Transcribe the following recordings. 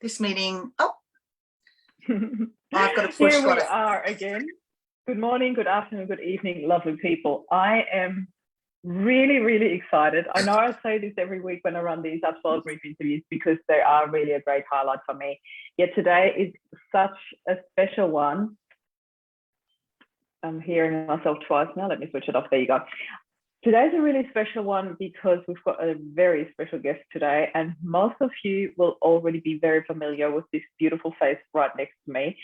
This meeting, I've got to push. Here we are again. Good morning, good afternoon, good evening, lovely people. I am really, really excited. I know I say this every week when I run these Upsell Brief interviews because they are really a great highlight for me. Yet today is such a special one. I'm hearing myself twice now. Let me switch it off. There you go. Today's a really special one because we've got a very special guest today, and most of you will already be very familiar with this beautiful face right next to me.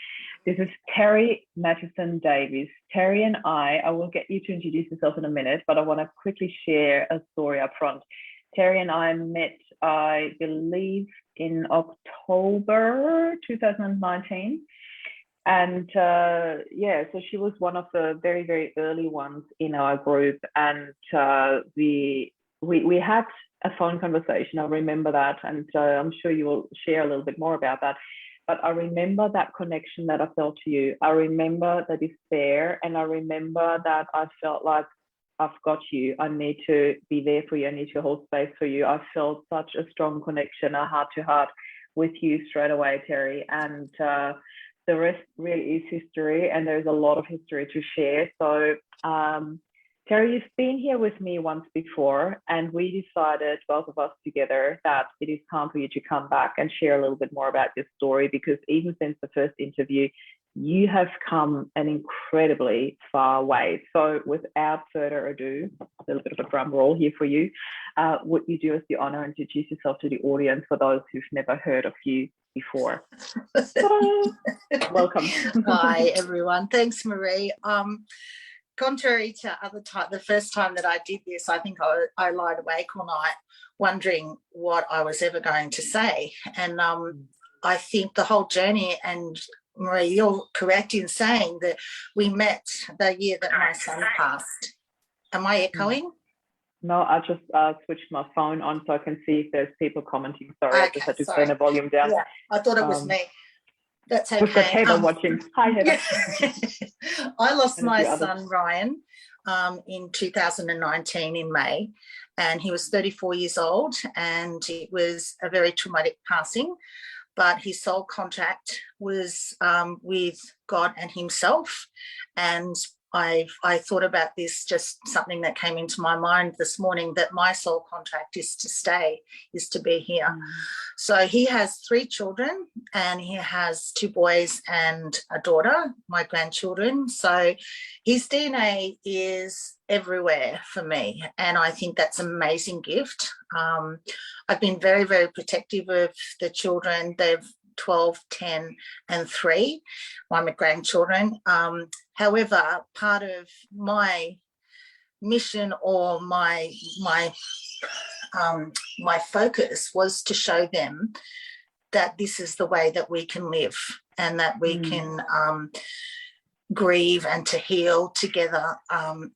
This is Terri Mattison-Davis. Terri and I will get you to introduce yourself in a minute, but I want to quickly share a story up front. Terri and I met, I believe, in October 2019. And yeah, so she was one of the very, very early ones in our group, and we had a phone conversation. I remember that, and I'm sure you will share a little bit more about that. But I remember that connection that I felt to you. I remember the despair, and I remember that I felt like I've got you. I need to be there for you. I need to hold space for you. I felt such a strong connection, a heart to heart with you straight away, Terri, and the rest really is history, and there's a lot of history to share. So Terri, you've been here with me once before, and we decided, both of us together, that it is time for you to come back and share a little bit more about your story, because even since the first interview, you have come an incredibly far way. So without further ado, a little bit of a drum roll here for you. Would you do us the honor and introduce yourself to the audience for those who've never heard of you before? Welcome. Hi, everyone. Thanks, Marie. Contrary to other time, the first time that I did this, I think I lied awake all night wondering what I was ever going to say. And I think the whole journey, and Marie, you're correct in saying that we met the year that my son passed. Am I echoing? No, I just switched my phone on so I can see if there's people commenting. Sorry, I just had to turn the volume down. Yeah, I thought it was me. That's okay. We've got Heather watching. Hi, Heather. I lost my son, Ryan, in 2019 in May, and he was 34 years old, and it was a very traumatic passing, but his soul contact was with God and himself. And I thought about this, just something that came into my mind this morning, that my soul contract is to stay, is to be here. So he has 3 children, and he has 2 boys and a daughter, my grandchildren. So his DNA is everywhere for me, and I think that's an amazing gift. I've been very, very protective of the children. They've 12, 10 and 3, my grandchildren. However, part of my mission, or my focus, was to show them that this is the way that we can live, and that we can grieve and to heal together. And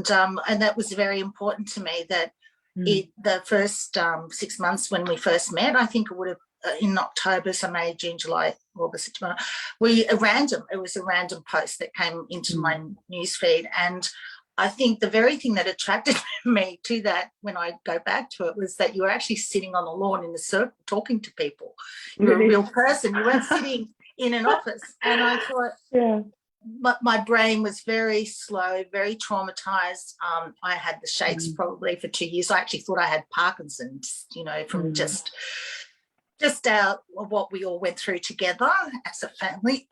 that was very important to me, that the first 6 months when we first met, I think it would have, in October, so May, June, July, August, September, it was a random post that came into my newsfeed. And I think the very thing that attracted me to that, when I go back to it, was that you were actually sitting on the lawn in a circle talking to people. You're a real person. You weren't sitting in an office. And I thought, yeah, my brain was very slow, very traumatized. I had the shakes probably for 2 years. I actually thought I had Parkinson's, from just out of what we all went through together as a family.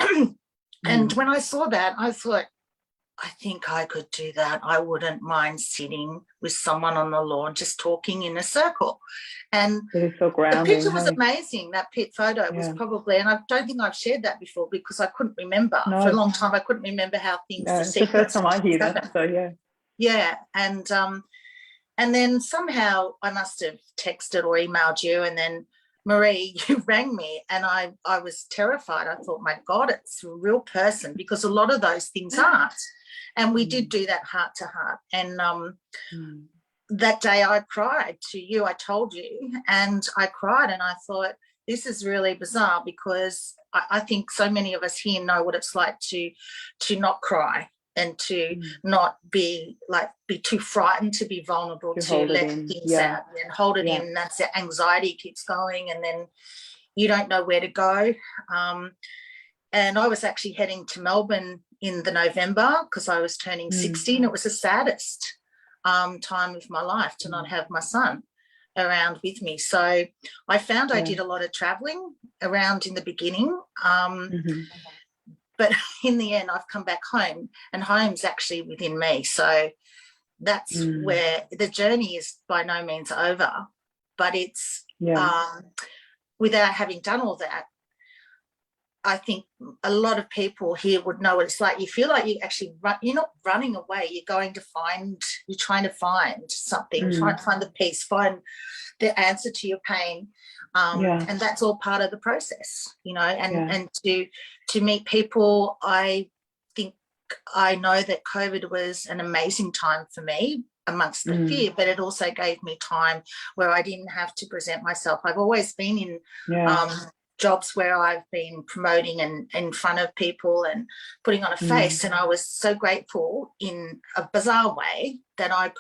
And when I saw that, I thought, I think I could do that. I wouldn't mind sitting with someone on the lawn, just talking in a circle. And it is so grounding, the picture was amazing. That pit photo was probably, and I don't think I've shared that before, because I couldn't remember. For a long time, I couldn't remember how things it's the first time I hear that. So yeah. And then somehow I must have texted or emailed you, and then Marie, you rang me, and I was terrified. I thought, my God, it's a real person, because a lot of those things aren't. And we did do that heart to heart. And that day I cried to you. I told you, and I cried, and I thought, this is really bizarre, because I think so many of us here know what it's like to not cry. and to not be too frightened to be vulnerable, to let things out and hold it in. That's the anxiety keeps going, and then you don't know where to go. And I was actually heading to Melbourne in the November because I was turning 60, and it was the saddest time of my life to not have my son around with me. So I found I did a lot of traveling around in the beginning. But in the end, I've come back home, and home's actually within me. So that's where the journey is by no means over, but it's without having done all that, I think a lot of people here would know what it's like. You feel like you're not running away. You're trying to find something, trying to find the peace, find the answer to your pain. And that's all part of the process, and to meet people. I think I know that COVID was an amazing time for me amongst the fear, but it also gave me time where I didn't have to present myself. I've always been in jobs where I've been promoting and in front of people and putting on a face, and I was so grateful in a bizarre way that I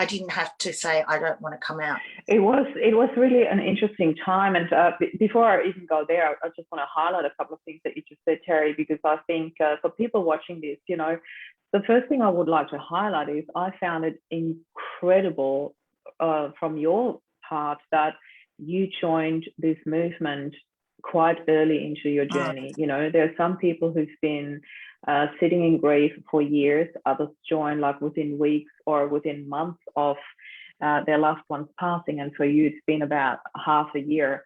didn't have to say I don't want to come out. It was really an interesting time, and before I even go there, I just want to highlight a couple of things that you just said, Terri, because I think for people watching this, the first thing I would like to highlight is I found it incredible from your part that you joined this movement quite early into your journey. There are some people who've been sitting in grief for years. Others join like within weeks or within months of their loved ones passing. And for you, it's been about half a year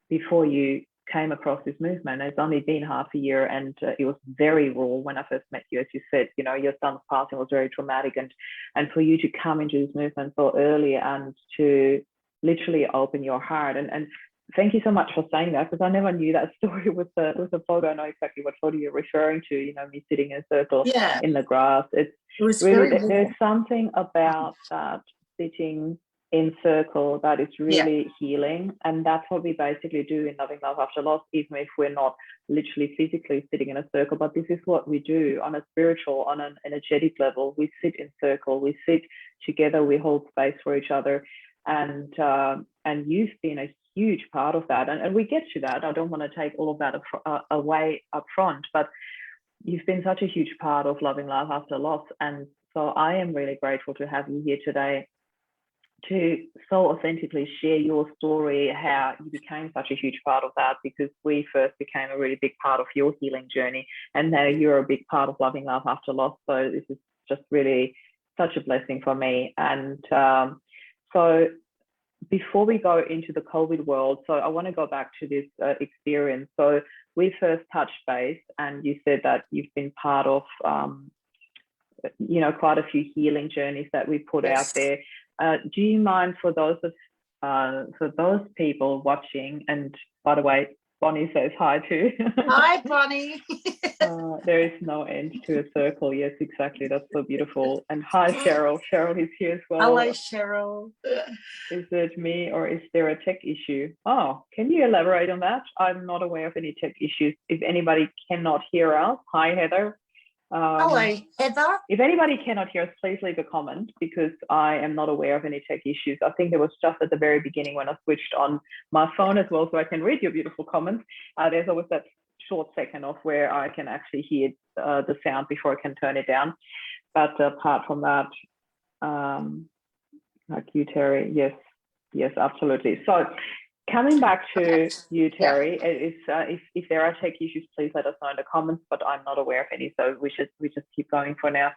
before you came across this movement. It's only been half a year, and it was very raw when I first met you. As you said, your son's passing was very traumatic, and for you to come into this movement so early and to literally open your heart, and thank you so much for saying that, because I never knew that story with the photo. I know exactly what photo you're referring to, me sitting in a circle in the grass. It was really, there's something about that sitting in circle that is really healing, and that's what we basically do in Loving Love After Loss, even if we're not literally physically sitting in a circle. But this is what we do on a spiritual, on an energetic level. We sit in circle, we sit together, we hold space for each other, and you've been a huge part of that, and we get to that. I don't want to take all of that away up front, but you've been such a huge part of Loving Love After Loss, and so I am really grateful to have you here today to so authentically share your story, how you became such a huge part of that, because we first became a really big part of your healing journey, and now you're a big part of Loving Love After Loss. So this is just really such a blessing for me. And so before we go into the COVID world, so I want to go back to this experience. So we first touched base, and you said that you've been part of, quite a few healing journeys that we put out there. Do you mind, for those people watching, and by the way, Bonnie says hi too. Hi, Bonnie. There is no end to a circle. Yes, exactly. That's so beautiful. And hi, Cheryl. Cheryl is here as well. Hello, Cheryl. Is it me, or is there a tech issue? Oh, can you elaborate on that? I'm not aware of any tech issues. If anybody cannot hear us, hi, Heather. Hello, Heather. If anybody cannot hear us, please leave a comment, because I am not aware of any tech issues. I think there was just at the very beginning when I switched on my phone as well, so I can read your beautiful comments. There's always that short second of where I can actually hear the sound before I can turn it down. But apart from that, like you, Terri, yes, absolutely. So coming back to you, Terri, if there are tech issues, please let us know in the comments, but I'm not aware of any, so we just keep going for now.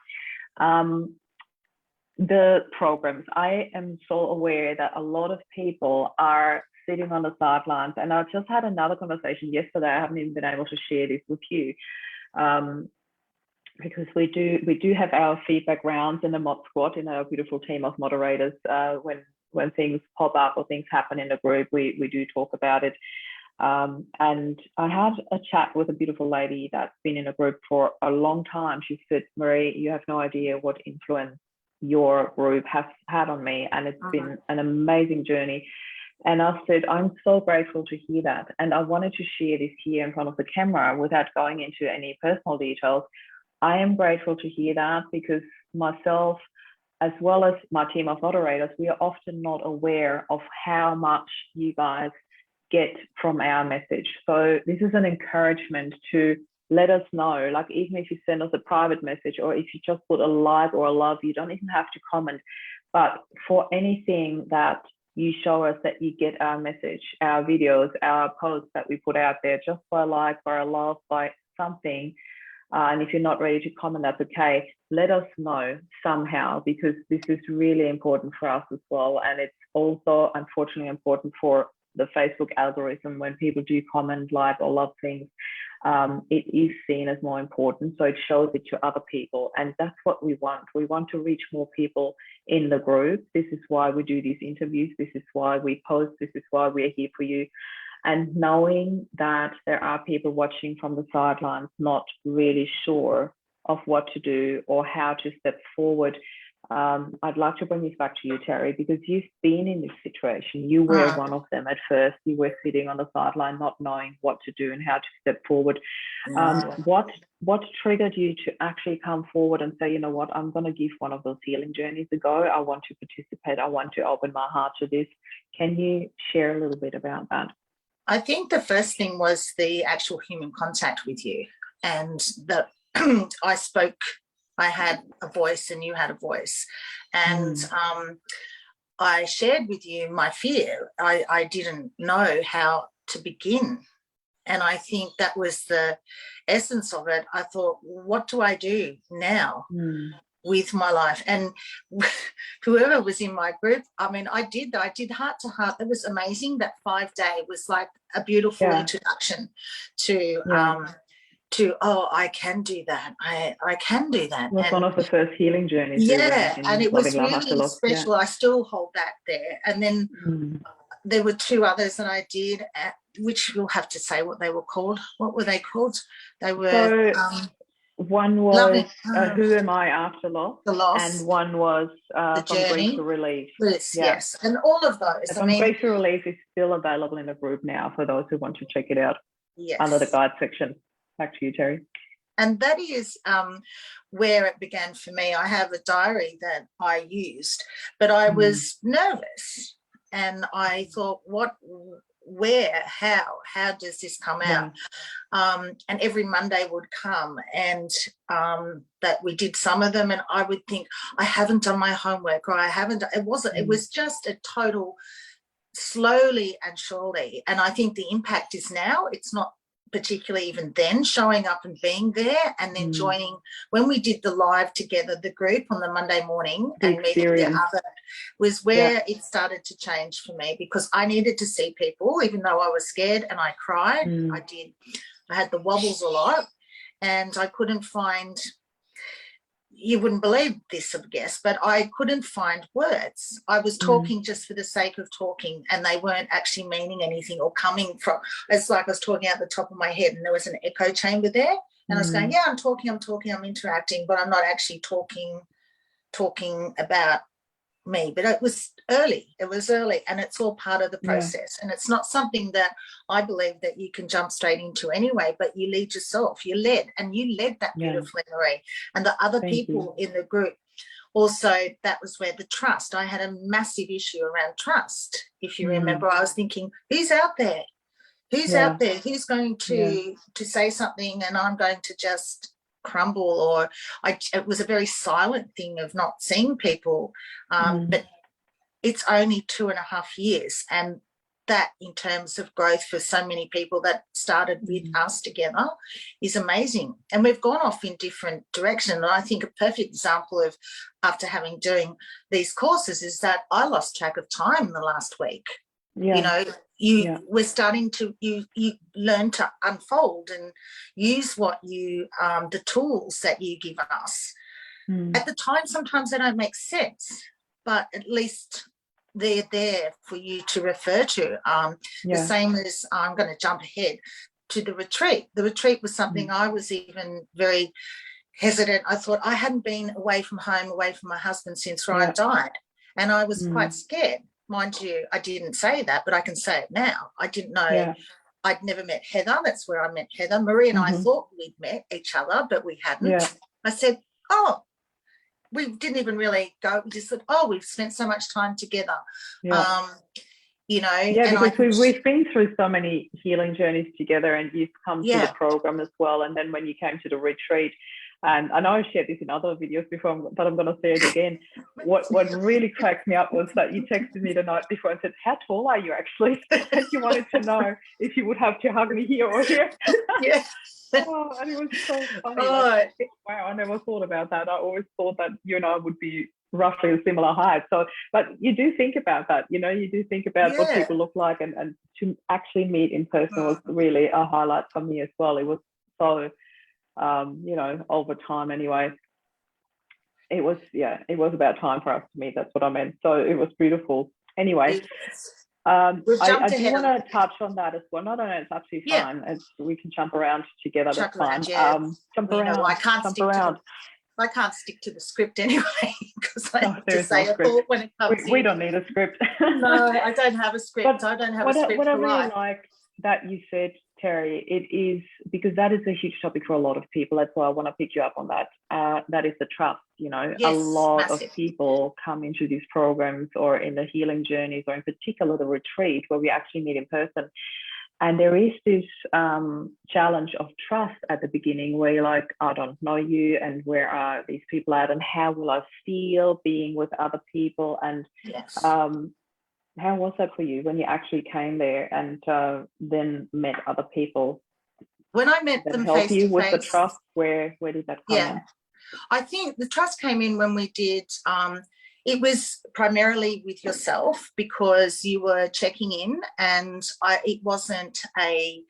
The programs, I am so aware that a lot of people are sitting on the sidelines, and I just had another conversation yesterday. I haven't even been able to share this with you, because we do have our feedback rounds in the Mod Squad, in our beautiful team of moderators. When things pop up or things happen in the group, we do talk about it. And I had a chat with a beautiful lady that's been in a group for a long time. She said, Marie, you have no idea what influence your group has had on me, and it's been an amazing journey. And I said, I'm so grateful to hear that, and I wanted to share this here in front of the camera without going into any personal details. I am grateful to hear that, because myself, as well as my team of moderators, we are often not aware of how much you guys get from our message. So this is an encouragement to let us know, like even if you send us a private message, or if you just put a like or a love, you don't even have to comment. But for anything that you show us that you get our message, our videos, our posts that we put out there, just by a like, by a love, by something, and if you're not ready to comment, that's okay. Let us know somehow, because this is really important for us as well. And it's also, unfortunately, important for the Facebook algorithm. When people do comment, like, or love things, it is seen as more important. So it shows it to other people. And that's what we want. We want to reach more people in the group. This is why we do these interviews. This is why we post. This is why we're here for you. And knowing that there are people watching from the sidelines, not really sure of what to do or how to step forward. I'd like to bring this back to you, Terri, because you've been in this situation. You were one of them at first. You were sitting on the sideline, not knowing what to do and how to step forward. What triggered you to actually come forward and say, you know what, I'm going to give one of those healing journeys a go. I want to participate. I want to open my heart to this. Can you share a little bit about that? I think the first thing was the actual human contact with you, and that I had a voice and you had a voice, and I shared with you my fear. I didn't know how to begin, and I think that was the essence of it. I thought, what do I do now with my life? And whoever was in my group, I mean, I did heart to heart. It was amazing. That 5-day was like a beautiful introduction to I can do that. I can do that. It was one of the first healing journeys. And it was really special. I still hold that there. And then there were 2 others that I did, which we'll have to say what they were called. What were they called? They were one was Who Am I After Loss? The Loss. And one was The From Journey. Grief to Relief. Yes. And all of those. From Grief to Relief is still available in the group now for those who want to check it out under the guide section. Back to you, Terri. And that is where it began for me. I have a diary that I used, but I was nervous, and I thought, where, how does this come out? And every Monday would come, and that we did some of them, and I would think, I haven't done my homework, or I haven't. It was just a total slowly and surely. And I think the impact is now, it's not particularly even then, showing up and being there, and then joining when we did the live together, the group on the Monday morning, and meeting the other, was where it started to change for me, because I needed to see people, even though I was scared, and I cried. I had the wobbles a lot, and I couldn't find, you wouldn't believe this, I guess, but I couldn't find words. I was talking just for the sake of talking, and they weren't actually meaning anything or coming from, it's like I was talking out the top of my head, and there was an echo chamber there, and I was going, I'm talking, I'm interacting, but I'm not actually talking about me. But it was early, and it's all part of the process. And it's not something that I believe that you can jump straight into anyway, but you lead yourself, you led that beautifully, Marie, and the other people in the group. Also, that was where the trust, I had a massive issue around trust. If you remember, I was thinking, who's out there who's going to say something, and I'm going to just crumble, or it was a very silent thing of not seeing people, but it's only 2.5 years, and that in terms of growth for so many people that started with us together is amazing. And we've gone off in different directions, and I think a perfect example of after having doing these courses is that I lost track of time the last week. We're starting to you learn to unfold and use what you the tools that you give us. At the time, sometimes they don't make sense, but at least they're there for you to refer to. The same as, I'm going to jump ahead to the retreat. The retreat was something I was even very hesitant. I thought, I hadn't been away from home, away from my husband since Ryan died, and I was quite scared. Mind you, I didn't say that, but I can say it now. I didn't know I'd never met Heather. That's where I met Heather. Marie and I thought we'd met each other, but we hadn't. Yeah. I said, oh, we didn't even really go. We just said, oh, we've spent so much time together. Yeah. You know. Yeah, and because we've been through so many healing journeys together, and you've come to the program as well. And then when you came to the retreat, and I know I've shared this in other videos before, but I'm going to say it again. What really cracked me up was that you texted me the night before and said, how tall are you actually? And you wanted to know if you would have to hug me here or here. Yeah. Oh, and it was so funny. Oh. Like, wow, I never thought about that. I always thought that you and I would be roughly a similar height. So, but you do think about that, you know, you do think about what people look like, and to actually meet in person was really a highlight for me as well. It was so, you know, over time anyway, it was about time for us to meet. That's what I meant. So it was beautiful. Anyway, I do want to touch on that as well. No, it's actually fine. We can jump around together. That's fine. Jump around. I can't stick to the script anyway, because I need to say a thought when it comes in. We don't need a script. No, I don't have a script. But I don't have a script. What I really like that you said, Terri, it is because that is a huge topic for a lot of people. That's why I want to pick you up on that. That is the trust. You know, a lot of people come into these programs or in the healing journeys, or in particular the retreat where we actually meet in person. And there is this challenge of trust at the beginning where you're like, I don't know you, and where are these people at, and how will I feel being with other people? And how was that for you when you actually came there and then met other people? When I met them face to face, with the trust, where did that come in? I think the trust came in when we did. It was primarily with yourself, because you were checking in, and it wasn't a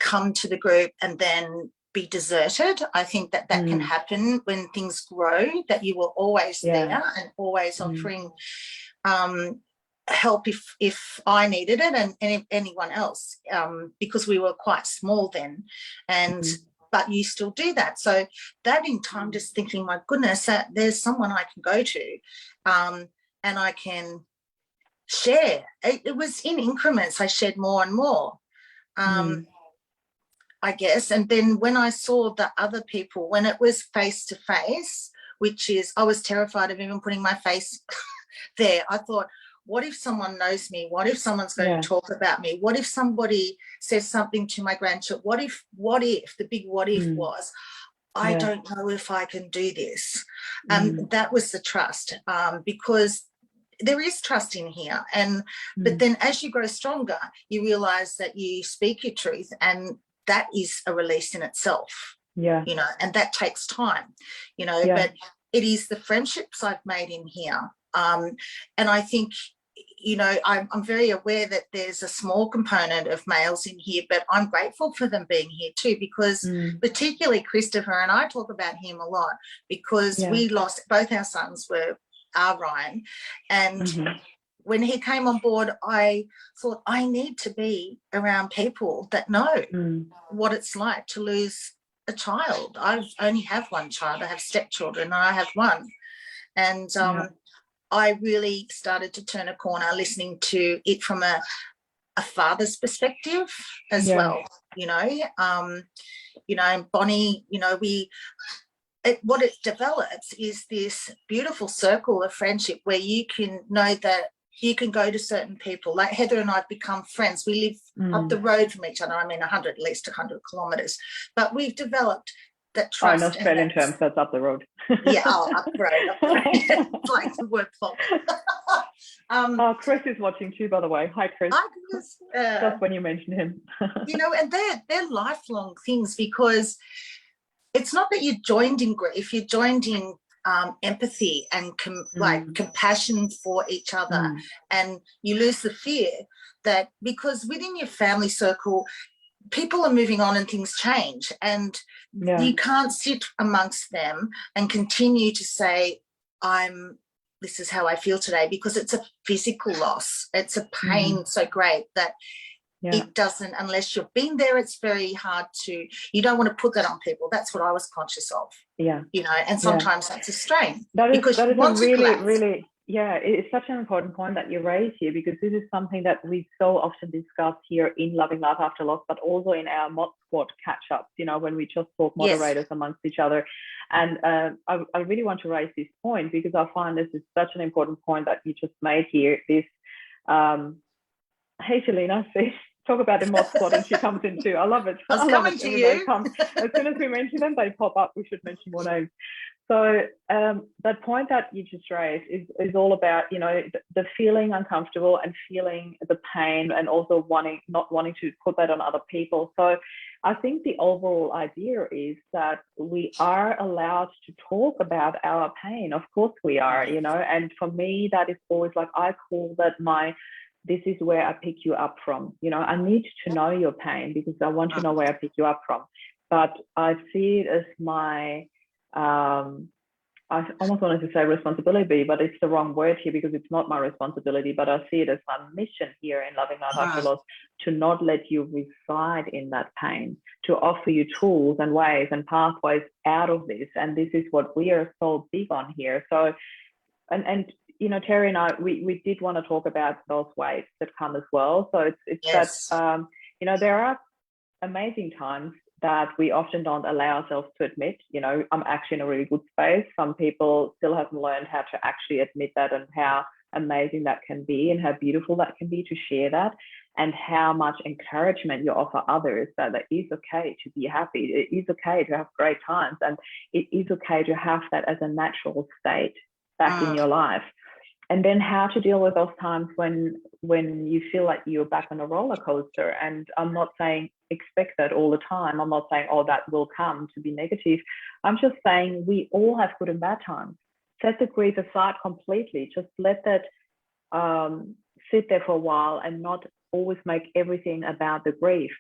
come to the group and then be deserted. I think that can happen when things grow, that you were always there and always offering help if I needed it, and if anyone else, because we were quite small then, and but you still do that. So that in time, just thinking, my goodness, there's someone I can go to, and I can share. It was in increments. I shared more and more, I guess. And then when I saw the other people, when it was face to face, which is, I was terrified of even putting my face there. I thought, what if someone knows me? What if someone's going to talk about me? What if somebody says something to my grandchild? What if the big what if was, I don't know if I can do this. That was the trust, because there is trust in here. But then as you grow stronger, you realise that you speak your truth, and that is a release in itself. You know, and that takes time, you know, but it is the friendships I've made in here. And I think, you know, I'm very aware that there's a small component of males in here, but I'm grateful for them being here too, because particularly Christopher, and I talk about him a lot, because we lost, both our sons were Ryan, and when he came on board, I thought, I need to be around people that know what it's like to lose a child. I only have one child. I have stepchildren, and I have one. And I really started to turn a corner listening to it from a father's perspective as well, you know. And Bonnie, you know, what it develops is this beautiful circle of friendship where you can know that you can go to certain people. Like Heather and I have become friends. We live up the road from each other. I mean, at least 100 kilometres. But we've developed that trust. In Australian terms, that's up the road. Up the road. It's like the word plot. Chris is watching too, by the way. Hi, Chris. Just when you mentioned him. You know, and they're lifelong things, because it's not that you joined in grief, you joined in empathy and compassion for each other, and you lose the fear that, because within your family circle, people are moving on and things change, and you can't sit amongst them and continue to say, this is how I feel today, because it's a physical loss. It's a pain so great that it doesn't, unless you've been there, it's very hard you don't want to put that on people. That's what I was conscious of. You know, and sometimes that's a strain. That is a Yeah, it's such an important point that you raise here, because this is something that we so often discuss here in Loving Life After Loss, but also in our Mod Squad catch-ups, you know, when we just talk moderators amongst each other. And I really want to raise this point, because I find this is such an important point that you just made here. This, hey, Shalina, see, talk about the Mod Squad, and she comes in too. I love it. I love it. Everybody comes. As soon as we mention them, they pop up. We should mention more names. So that point that you just raised is all about, you know, the feeling uncomfortable and feeling the pain, and also not wanting to put that on other people. So I think the overall idea is that we are allowed to talk about our pain. Of course we are, you know, and for me, that is always like, I call that this is where I pick you up from. You know, I need to know your pain because I want to know where I pick you up from. But I see it as my, I almost wanted to say responsibility, but it's the wrong word here, because it's not my responsibility, but I see it as my mission here in Loving Life After Loss, to not let you reside in that pain, to offer you tools and ways and pathways out of this. And this is what we are so big on here. So, and you know, Terri and I, we did want to talk about those waves that come as well. So it's that, you know, there are amazing times that we often don't allow ourselves to admit. You know, I'm actually in a really good space. Some people still haven't learned how to actually admit that, and how amazing that can be, and how beautiful that can be to share that, and how much encouragement you offer others that it is okay to be happy. It is okay to have great times, and it is okay to have that as a natural state back in your life. And then how to deal with those times when you feel like you're back on a roller coaster. And I'm not saying expect that all the time. I'm not saying, oh, that will come, to be negative. I'm just saying we all have good and bad times. Set the grief aside completely. Just let that sit there for a while, and not always make everything about the grief.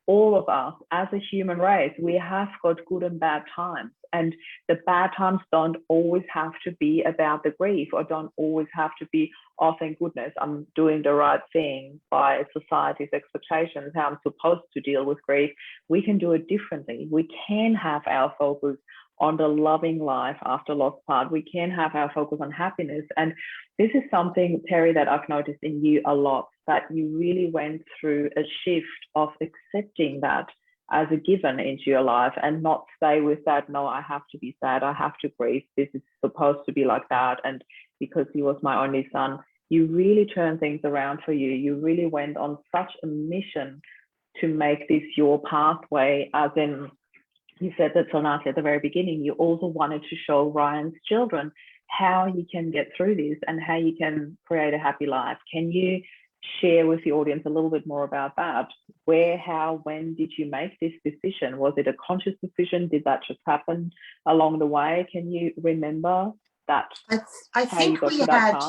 All of us as a human race, we have got good and bad times. And the bad times don't always have to be about the grief, or don't always have to be, oh, thank goodness, I'm doing the right thing by society's expectations, how I'm supposed to deal with grief. We can do it differently. We can have our focus on the loving life after loss part. We can have our focus on happiness. And this is something, Terri, that I've noticed in you a lot, that you really went through a shift of accepting that as a given into your life, and not stay with that, no, I have to be sad, I have to grieve, this is supposed to be like that, and because he was my only son. You really turned things around for you. You really went on such a mission to make this your pathway, as in, you said that so nicely at the very beginning, you also wanted to show Ryan's children how you can get through this and how you can create a happy life. Can you share with the audience a little bit more about that? Where, how, when did you make this decision? Was it a conscious decision? Did that just happen along the way? Can you remember that? I think we had,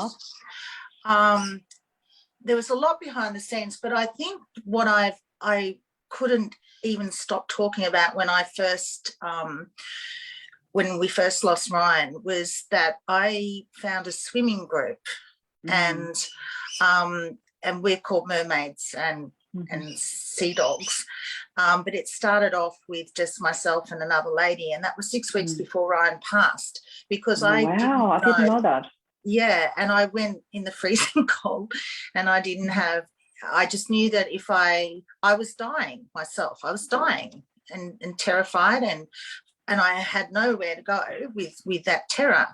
there was a lot behind the scenes, but I think what I couldn't even stop talking about when I first, when we first lost Ryan, was that I found a swimming group, and we're called Mermaids and Sea Dogs, but it started off with just myself and another lady, and that was 6 weeks before Ryan passed, because I didn't know that. Yeah, and I went in the freezing cold, and I didn't have, I just knew that if I was dying myself, I was dying and terrified, and I had nowhere to go with that terror.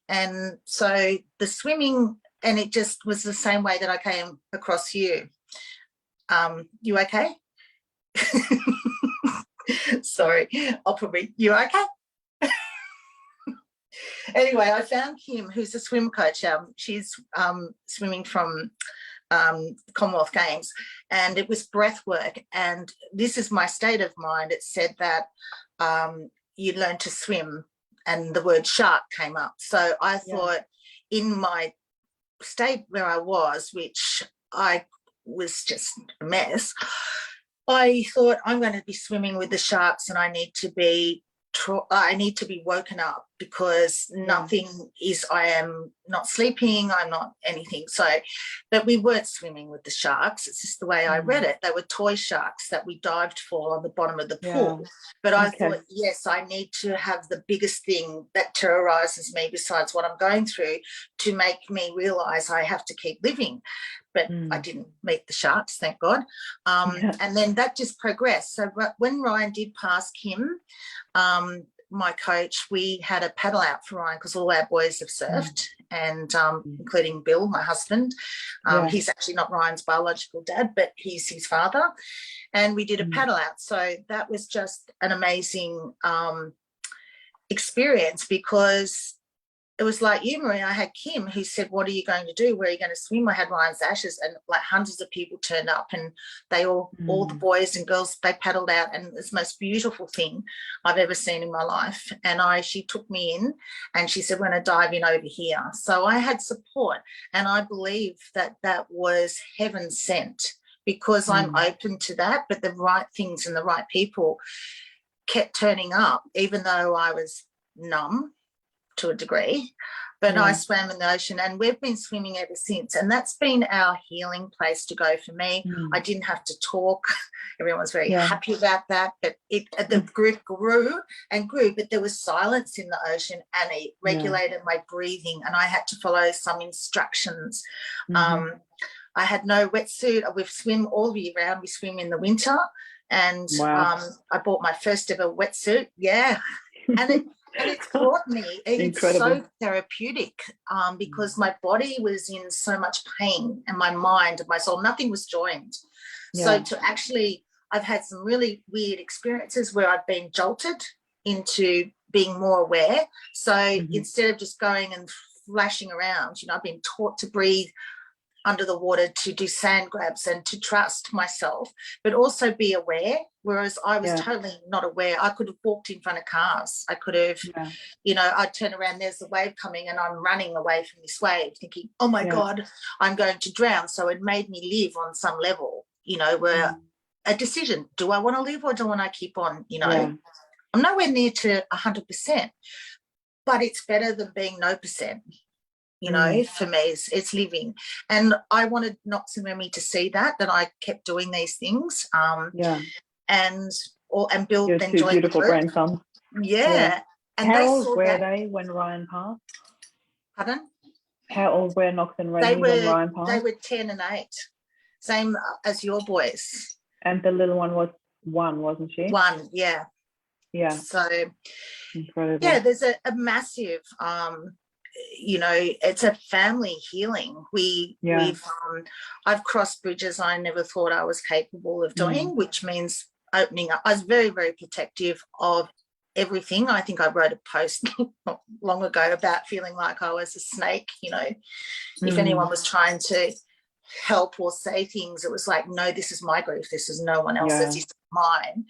And so the swimming, and it just was the same way that I came across you. You okay? Sorry, you okay? Anyway, I found Kim, who's a swim coach. She's swimming from Commonwealth Games, and it was breath work. And this is my state of mind. It said that you learn to swim, and the word shark came up. So I thought, in my state where I was, which I was just a mess, I thought, I'm going to be swimming with the sharks, and I need to be I need to be woken up, because nothing is, I am not sleeping, I'm not anything. So, but we weren't swimming with the sharks. It's just the way I read it. They were toy sharks that we dived for on the bottom of the pool. But I thought, yes, I need to have the biggest thing that terrorizes me besides what I'm going through to make me realize I have to keep living. But I didn't meet the sharks, thank God. And then that just progressed. So when Ryan did pass Kim, my coach, we had a paddle out for Ryan, because all our boys have surfed, and including Bill, my husband. He's actually not Ryan's biological dad, but he's his father. And we did a paddle out. So that was just an amazing experience, because it was like you, Marie. I had Kim, who said, what are you going to do? Where are you going to swim? I had Ryan's ashes, and like hundreds of people turned up, and they all the boys and girls, they paddled out, and it's the most beautiful thing I've ever seen in my life. And she took me in, and she said, we're going to dive in over here. So I had support, and I believe that that was heaven sent, because I'm open to that. But the right things and the right people kept turning up, even though I was numb to a degree, but I swam in the ocean, and we've been swimming ever since. And that's been our healing place to go for me. I didn't have to talk. Everyone was very happy about that, but the group grew and grew, but there was silence in the ocean, and it regulated my breathing, and I had to follow some instructions. I had no wetsuit. We swim all year round. We swim in the winter, and I bought my first ever wetsuit. And it's brought me, it's so therapeutic, because my body was in so much pain, and my mind and my soul, nothing was joined. So to actually, I've had some really weird experiences where I've been jolted into being more aware. So instead of just going and flashing around, I've been taught to breathe under the water, to do sand grabs, and to trust myself, but also be aware. Whereas I was totally not aware. I could have walked in front of cars. I could have, I'd turn around, there's the wave coming, and I'm running away from this wave thinking, oh my God, I'm going to drown. So it made me live on some level, where a decision, do I want to live, or do I want to keep on, I'm nowhere near to 100%, but it's better than being no percent. For me, it's living. And I wanted Knox and Remy to see that I kept doing these things. And Bill your then two joined beautiful the group. grandsons. And how they old saw were that. they when Ryan passed? Pardon? How old were Knox and Remy when Ryan passed? They were 10 and 8, same as your boys. And the little one was 1, wasn't she? 1, yeah. So incredible. There's a massive it's a family healing. I've crossed bridges I never thought I was capable of doing, which means opening up. I was very, very protective of everything. I think I wrote a post not long ago about feeling like I was a snake, if anyone was trying to help or say things, it was like, no, this is my grief, this is no one else's, this is mine.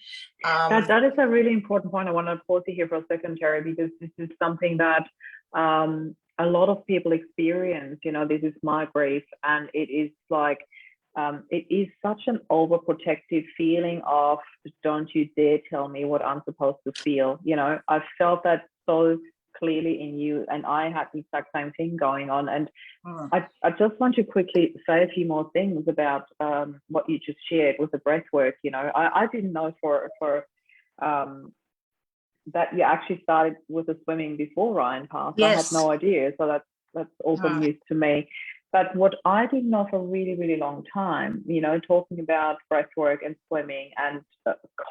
That is a really important point. I want to pause you here for a second, Terri, because this is something that a lot of people experience. This is my grief, and it is like it is such an overprotective feeling of, don't you dare tell me what I'm supposed to feel. I've felt that so clearly in you, and I had the exact same thing going on. And I just want to quickly say a few more things about what you just shared with the breath work. I didn't know for that you actually started with the swimming before Ryan passed. Yes. I had no idea, so that's also news to me. But what I didn't know for a really, really long time, talking about breath work and swimming and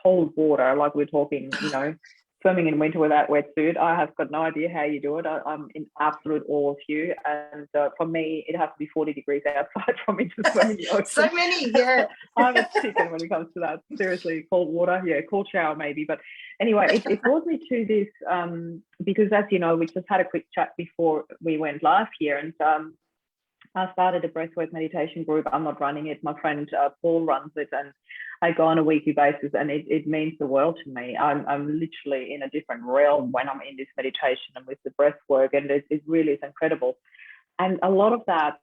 cold water, like we're talking, swimming in winter without wetsuit, I have got no idea how you do it. I'm in absolute awe of you. And for me, it has to be 40 degrees outside for me to swim in the ocean. So many, I'm a chicken when it comes to that. Seriously, cold water, cold shower maybe. But anyway, it brought me to this because, as you know, we just had a quick chat before we went live here, and I started a breathwork meditation group. I'm not running it. My friend Paul runs it, and I go on a weekly basis, and it means the world to me. I'm literally in a different realm when I'm in this meditation and with the breathwork, and it really is incredible. And a lot of that,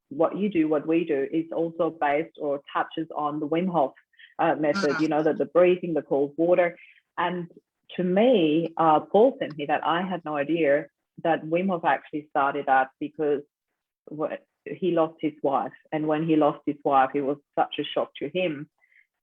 what you do, what we do, is also based or touches on the Wim Hof method, the breathing, the cold water. And to me, Paul sent me that. I had no idea that Wim Hof actually started that because he lost his wife. And when he lost his wife, it was such a shock to him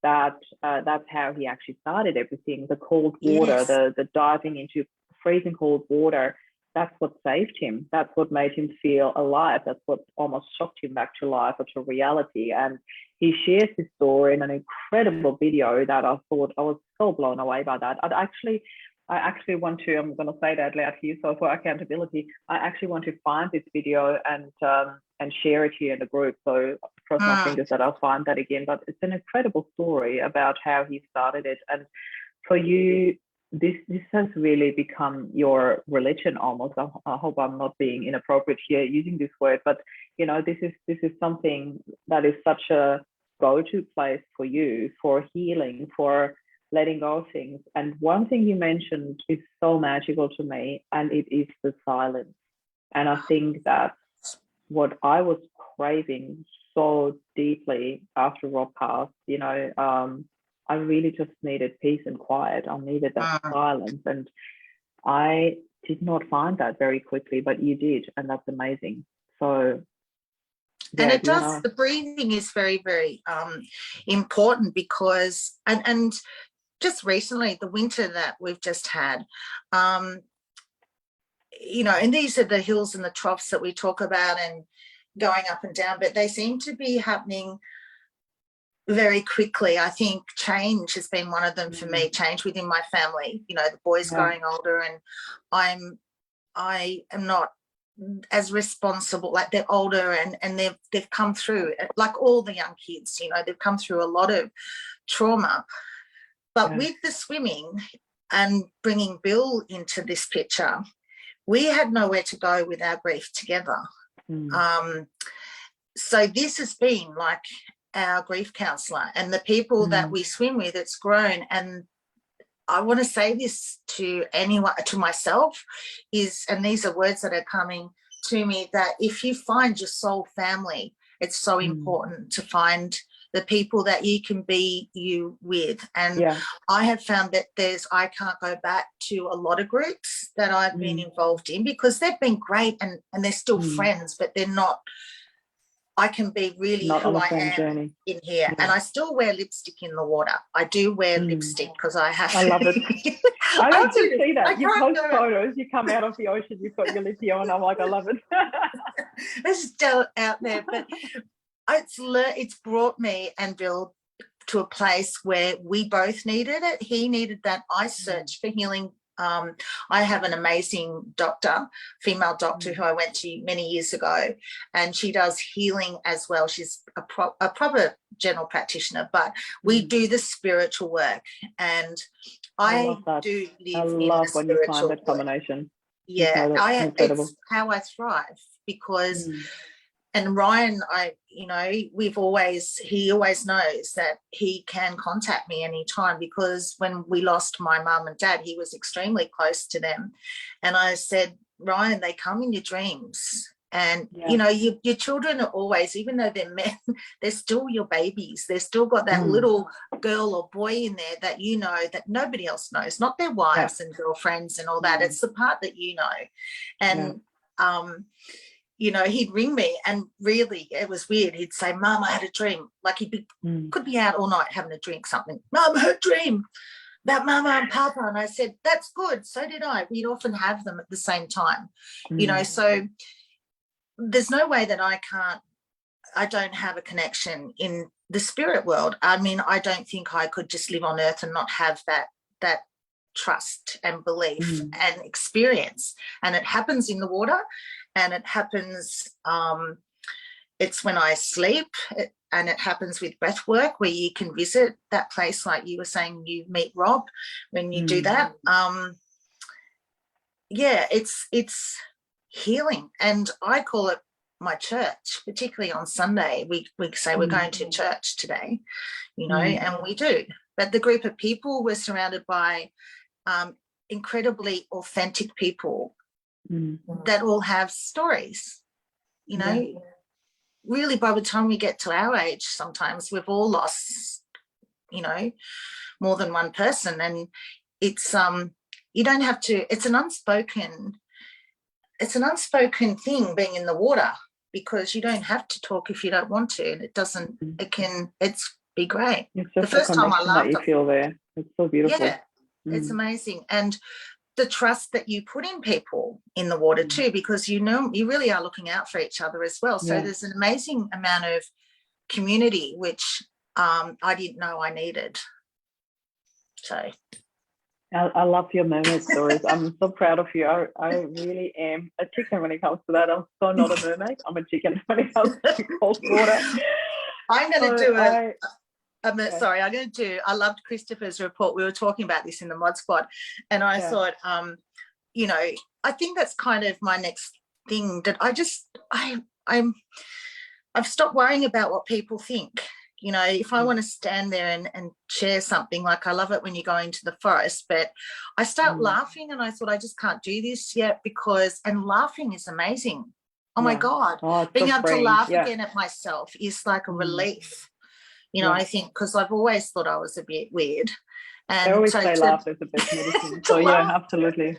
that that's how he actually started everything. The cold water, Yes. the diving into freezing cold water, that's what saved him. That's what made him feel alive. That's what almost shocked him back to life or to reality. And he shares his story in an incredible video that I thought, I was so blown away by that. I actually want to, I'm going to say that loud to you, so for accountability, I actually want to find this video and share it here in the group. So cross my fingers that I'll find that again. But it's an incredible story about how he started it. And for you, this has really become your religion almost. I hope I'm not being inappropriate here using this word, but you know, this is something that is such a go-to place for you, for healing, for letting go of things. And one thing you mentioned is so magical to me, and it is the silence. And I think that what I was craving so deeply after Rob passed, you know, I really just needed peace and quiet. I needed that silence. And I did not find that very quickly, but you did. And that's amazing. So, yeah, and it does, the breathing is very, very important because, and just recently, the winter that we've just had, you know, and these are the hills and the troughs that we talk about and going up and down, but they seem to be happening very quickly. I think change has been one of them for me, change within my family, you know, the boys growing older, and I am not as responsible, like they're older and they've come through, like all the young kids, you know, they've come through a lot of trauma. But with the swimming and bringing Bill into this picture, we had nowhere to go with our grief together. So this has been like our grief counsellor, and the people that we swim with, it's grown. And I want to say this to anyone, to myself, is, and these are words that are coming to me, that if you find your soul family, it's so important to find the people that you can be you with. And I have found that I can't go back to a lot of groups that I've been involved in because they've been great and they're still friends, but they're not, I can be really not who I am in here. And I still wear lipstick in the water. I do wear lipstick because I have. I love it. I love to see that. You post photos, you come out of the ocean, you've got your lippy on. I'm like, I love it. It's still out there, but it's brought me and Bill to a place where we both needed it. He needed that. I searched for healing. I have an amazing doctor, female doctor, who I went to many years ago, and she does healing as well. She's a proper general practitioner, but we do the spiritual work, and I do live in the spiritual when you find that combination. Yeah, it's how I thrive because. And Ryan, he always knows that he can contact me anytime, because when we lost my mum and dad, he was extremely close to them. And I said, Ryan, they come in your dreams. And, you know, your children are always, even though they're men, they're still your babies. They've still got that little girl or boy in there that you know that nobody else knows, not their wives and girlfriends and all that. It's the part that you know. And, you know, he'd ring me and really it was weird. He'd say, Mum, I had a dream. Like could be out all night having a drink, something. Mum, I had a dream about Mama and Papa. And I said, that's good. So did I. We'd often have them at the same time, you know, so there's no way that I don't have a connection in the spirit world. I mean, I don't think I could just live on earth and not have that trust and belief and experience. And it happens in the water. And it happens, it's when I sleep, and it happens with breath work where you can visit that place, like you were saying, you meet Rob when you do that. It's healing. And I call it my church, particularly on Sunday. We say we're going to church today, you know, and we do. But the group of people, we're surrounded by incredibly authentic people that all have stories, you know. Really, by the time we get to our age, sometimes we've all lost, you know, more than one person. And it's you don't have to, it's an unspoken thing being in the water, because you don't have to talk if you don't want to, and it's be great. It's just the first time I laughed, that you feel there. It's so beautiful. Yeah, it's amazing. And the trust that you put in people in the water too, because you really are looking out for each other as well. So there's an amazing amount of community, which I didn't know I needed. So I love your mermaid stories. I'm so proud of you. I really am a chicken when it comes to that. I'm so not a mermaid. I'm a chicken when it comes to cold water. I'm going to do I loved Christopher's report. We were talking about this in the Mod Squad, and I thought, I think that's kind of my next thing, that I've stopped worrying about what people think. If I want to stand there and share something, like I love it when you go into the forest, but I start laughing, and I thought, I just can't do this yet, and laughing is amazing. Oh my God. Being able to laugh again at myself is like a relief. I think, because I've always thought I was a bit weird. And I always say laugh is the best medicine. So yeah, absolutely.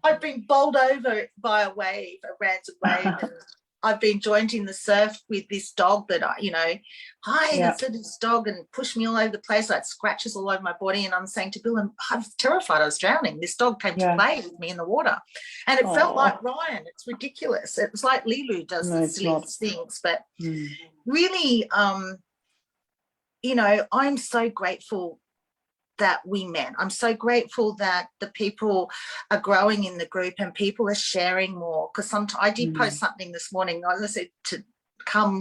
I've been bowled over by a random wave, and I've been joined in the surf with this dog that I said this dog, and pushed me all over the place. I had scratches all over my body, and I'm saying to Bill, I was terrified I was drowning. This dog came to play with me in the water, and it felt like Ryan. It's ridiculous. It was like Lilu does the silliest things, but really, I'm so grateful that we met. I'm so grateful that the people are growing in the group, and people are sharing more, because sometimes I did post something this morning. I said to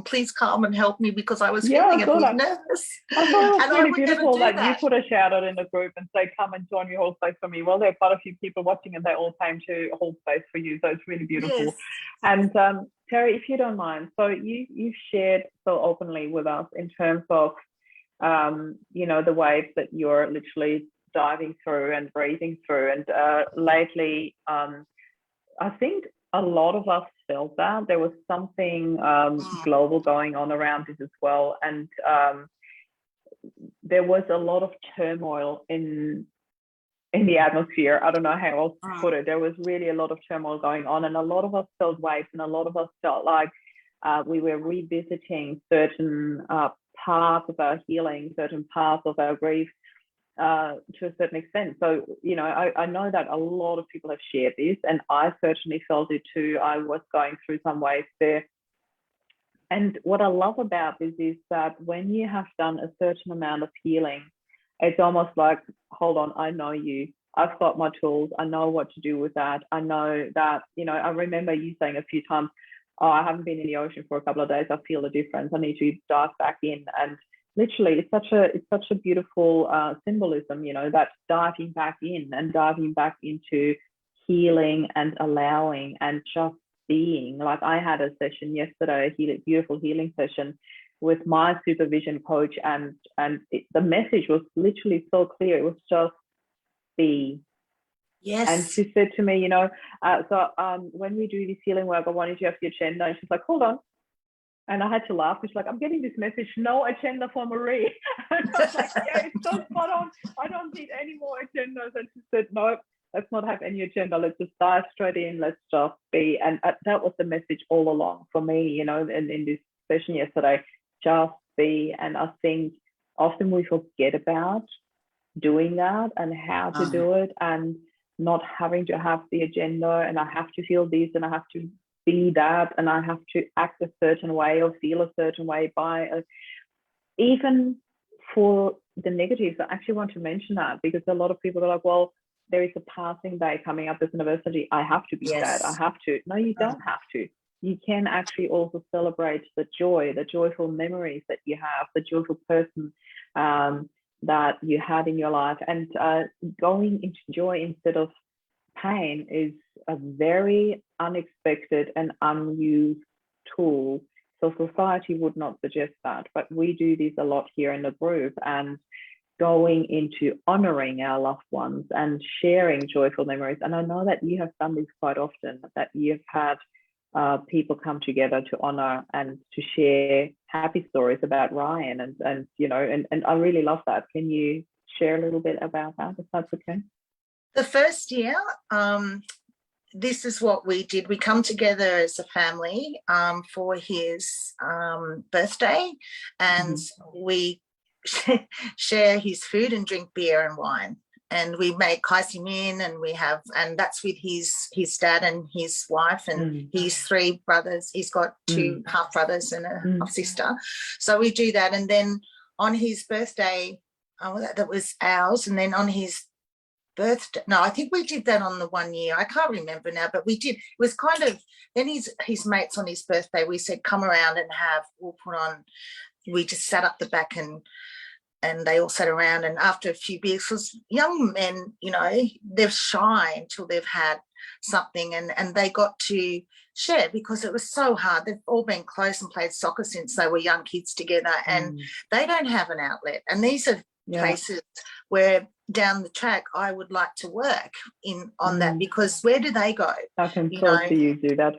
please come and help me, because I was feeling a bit nervous. I thought it was really beautiful that you put a shout out in the group and say, come and join your Hold Space for me. Well, there are quite a few people watching, and they all came to hold space for you, so it's really beautiful. Yes. And Terri, if you don't mind, so you've shared so openly with us in terms of the waves that you're literally diving through and breathing through. And lately, I think a lot of us felt that there was something global going on around this as well. And there was a lot of turmoil in the atmosphere. I don't know how else to put it. There was really a lot of turmoil going on, and a lot of us felt waves, and a lot of us felt like we were revisiting certain parts of our healing, certain parts of our grief to a certain extent. So, I know that a lot of people have shared this, and I certainly felt it too. I was going through some waves there. And what I love about this is that when you have done a certain amount of healing, it's almost like, hold on, I know you. I've got my tools. I know what to do with that. I know that, I remember you saying a few times, I haven't been in the ocean for a couple of days. I feel the difference. I need to dive back in. And literally, it's such a beautiful symbolism, that diving back in and diving back into healing and allowing and just being. Like, I had a session yesterday, a beautiful healing session with my supervision coach, and the message was literally so clear. It was just be. Yes. And she said to me, when we do this healing work, I wanted you to have your agenda. And she's like, hold on. And I had to laugh. She's like, I'm getting this message, no agenda for Marie. And I was like, yeah, it's so spot on. I don't need any more agendas. And she said, no, let's not have any agenda. Let's just dive straight in. Let's just be. And that was the message all along for me, in this session yesterday, just be. And I think often we forget about doing that and how to do it, and not having to have the agenda, and I have to feel this, and I have to be that, and I have to act a certain way or feel a certain way even for the negatives. I actually want to mention that, because a lot of people are like, well, there is a passing day coming up this anniversary. I have to be sad. I have to. No, you don't have to. You can actually also celebrate the joy, the joyful memories that you have, the joyful person that you had in your life. And going into joy instead of pain is a very unexpected and unused tool. So society would not suggest that, but we do this a lot here in the group, and going into honoring our loved ones and sharing joyful memories. And I know that you have done this quite often, that you've had people come together to honor and to share happy stories about Ryan, and I really love that. Can you share a little bit about that, if that's okay? The first year, this is what we did. We come together as a family for his birthday, and we share his food and drink beer and wine. And we make kaisimin, and that's with his dad and his wife and his 3 brothers. He's got 2 half brothers and a half sister. So we do that. And then on his birthday, that was ours. And then on his birthday, no, I think we did that on the 1 year. I can't remember now, but we did. It was kind of, then his mates on his birthday, we said, come around and we'll put on, we just sat up the back and they all sat around, and after a few beers, because young men, they're shy until they've had something, and they got to share because it was so hard. They've all been close and played soccer since they were young kids together, and they don't have an outlet. And these are places where down the track I would like to work on that, because where do they go? I can talk to you do that.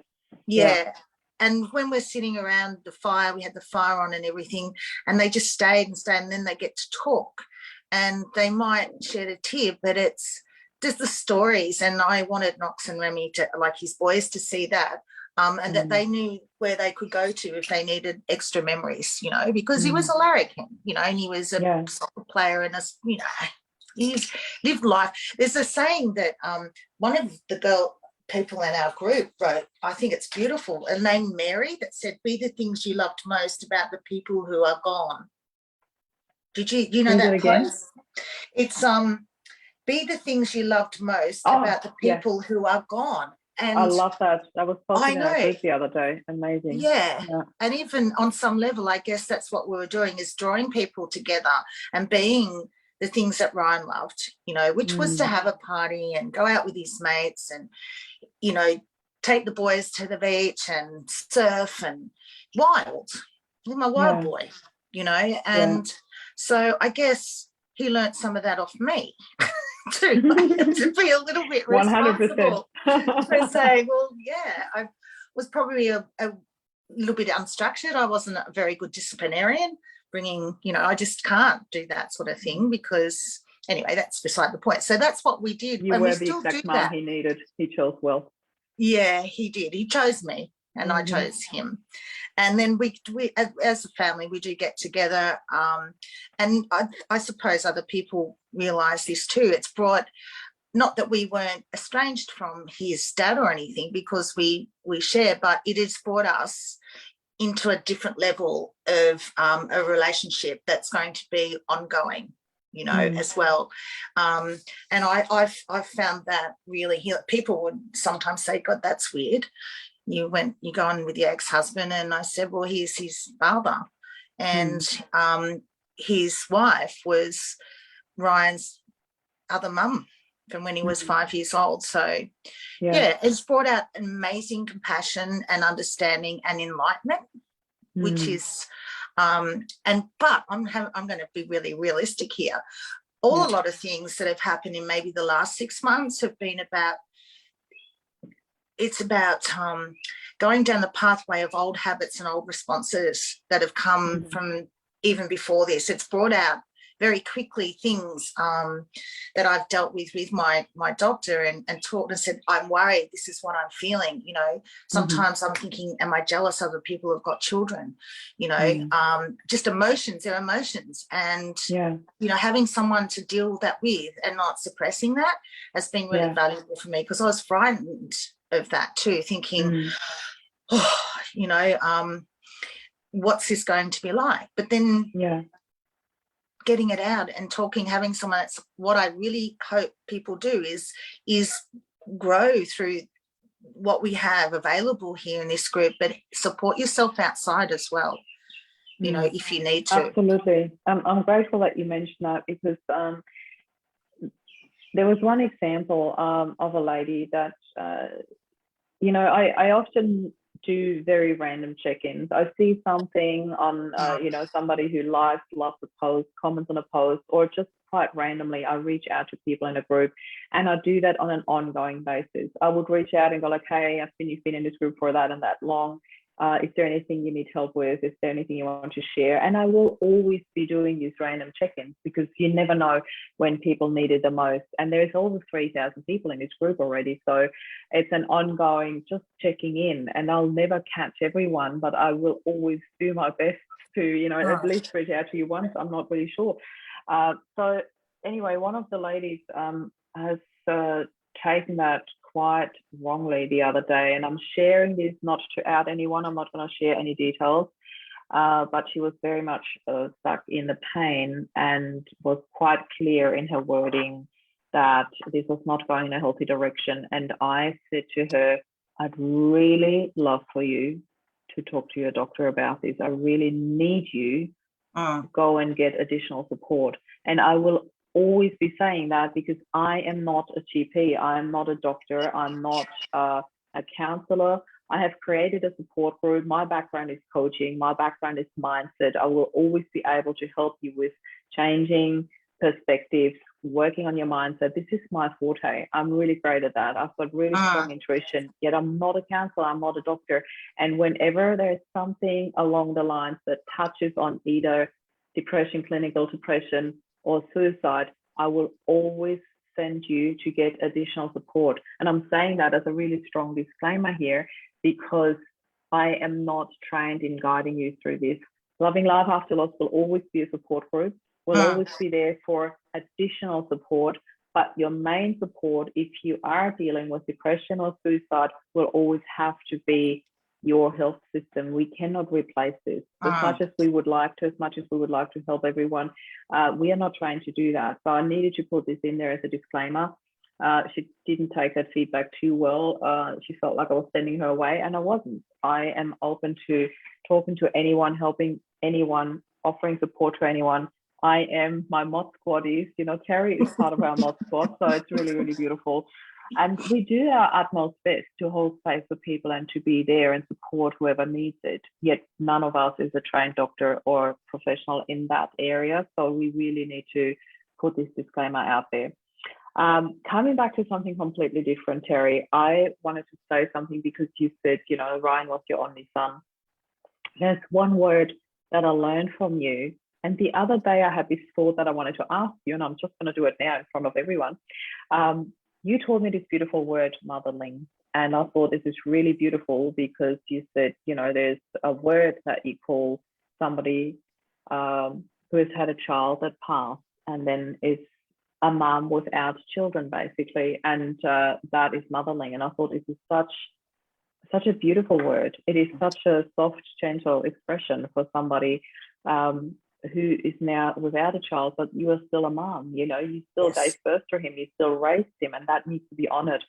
Yeah. And when we're sitting around the fire, we had the fire on and everything, and they just stayed, and then they get to talk, and they might shed a tear, but it's just the stories. And I wanted Knox and Remy to, like his boys, to see that, and that they knew where they could go to if they needed extra memories, because he was a larrikin, and he was a soccer player, and he's lived life. There's a saying that one of the people in our group wrote, I think it's beautiful, a name Mary, that said, be the things you loved most about the people who are gone. Did you know that post? It's be the things you loved most about the people who are gone. And I love that. I was talking about this the other day. Amazing. Yeah. And even on some level, I guess that's what we were doing, is drawing people together and being the things that Ryan loved, which was to have a party and go out with his mates and, take the boys to the beach and surf and wild. He's my wild boy, and so I guess he learnt some of that off me too, to be a little bit responsible 100%. For saying, well, I was probably a little bit unstructured. I wasn't a very good disciplinarian, bringing, I just can't do that sort of thing, because anyway, that's beside the point. So that's what we did. You were the exact mom he needed. He chose well. Yeah, he did. He chose me, and I chose him. And then we as a family, we do get together, and I suppose other people realise this too. It's brought, not that we weren't estranged from his dad or anything, because we share, but it has brought us into a different level of a relationship that's going to be ongoing, as well. And I've found that really healing. People would sometimes say, God, that's weird. You go on with your ex-husband. And I said, well, he's his father. And his wife was Ryan's other mum from when he was 5 years old. So, it's brought out amazing compassion and understanding and enlightenment, which is, but I'm going to be really realistic here. A lot of things that have happened in maybe the last 6 months have been about, it's about going down the pathway of old habits and old responses that have come from even before this. It's brought out very quickly things that I've dealt with my doctor and talked and said, I'm worried, this is what I'm feeling. Sometimes I'm thinking, am I jealous other people who've got children? Just emotions, they're emotions. And, having someone to deal that with and not suppressing that has been really valuable for me, because I was frightened of that too, thinking, what's this going to be like? But then getting it out and talking, having someone, that's what I really hope people do is grow through what we have available here in this group, but support yourself outside as well, if you need to. Absolutely. I'm grateful that you mentioned that, because there was one example of a lady that, I often do very random check-ins. I see something on, somebody who loves a post, comments on a post, or just quite randomly, I reach out to people in a group, and I do that on an ongoing basis. I would reach out and go like, hey, I've seen you've been in this group for that and that long. Is there anything you need help with? Is there anything you want to share? And I will always be doing these random check-ins, because you never know when people need it the most. And there's over 3,000 people in this group already. So it's an ongoing just checking in, and I'll never catch everyone, but I will always do my best to, you know, at least reach out to you once. I'm not really sure. So anyway, one of the ladies has taken that quite wrongly the other day, and I'm sharing this not to out anyone. I'm not going to share any details, but she was very much stuck in the pain and was quite clear in her wording that this was not going in a healthy direction. And I said to her, I'd really love for you to talk to your doctor about this. I really need you to go and get additional support. And I will always be saying that, because I am not a GP, I am not a doctor, I'm not a counselor. I have created a support group. My background is coaching, my background is mindset. I will always be able to help you with changing perspectives, working on your mindset. This is my forte. I'm really great at that. I've got really strong intuition, yet I'm not a counselor, I'm not a doctor. And whenever there's something along the lines that touches on either depression, clinical depression, or suicide, I will always send you to get additional support. And I'm saying that as a really strong disclaimer here, because I am not trained in guiding you through this. Loving Life After Loss will always be a support group. We'll always be there for additional support, but your main support, if you are dealing with depression or suicide, will always have to be your health system. We cannot replace this. As much as we would like to, help everyone, we are not trying to do that. So I needed to put this in there as a disclaimer. She didn't take that feedback too well. She felt like I was sending her away, and I wasn't. I am open to talking to anyone, helping anyone, offering support to anyone. I am, my mod squad is, you know, Terri is part of our mod squad, so it's really, really beautiful. And we do our utmost best to hold space for people and to be there and support whoever needs it. Yet none of us is a trained doctor or professional in that area. So we really need to put this disclaimer out there. Coming back to something completely different, Terri, I wanted to say something because you said, you know, Ryan was your only son. There's one word that I learned from you. And the other day I had this thought that I wanted to ask you, and I'm just going to do it now in front of everyone. You told me this beautiful word, mothering. And I thought this is really beautiful because you said, you know, there's a word that you call somebody who has had a child that passed and then is a mum without children, basically. And that is mothering. And I thought this is such a beautiful word. It is such a soft, gentle expression for somebody who is now without a child, but you are still a mom, you know, you still gave birth to him, you still raised him, and that needs to be honored.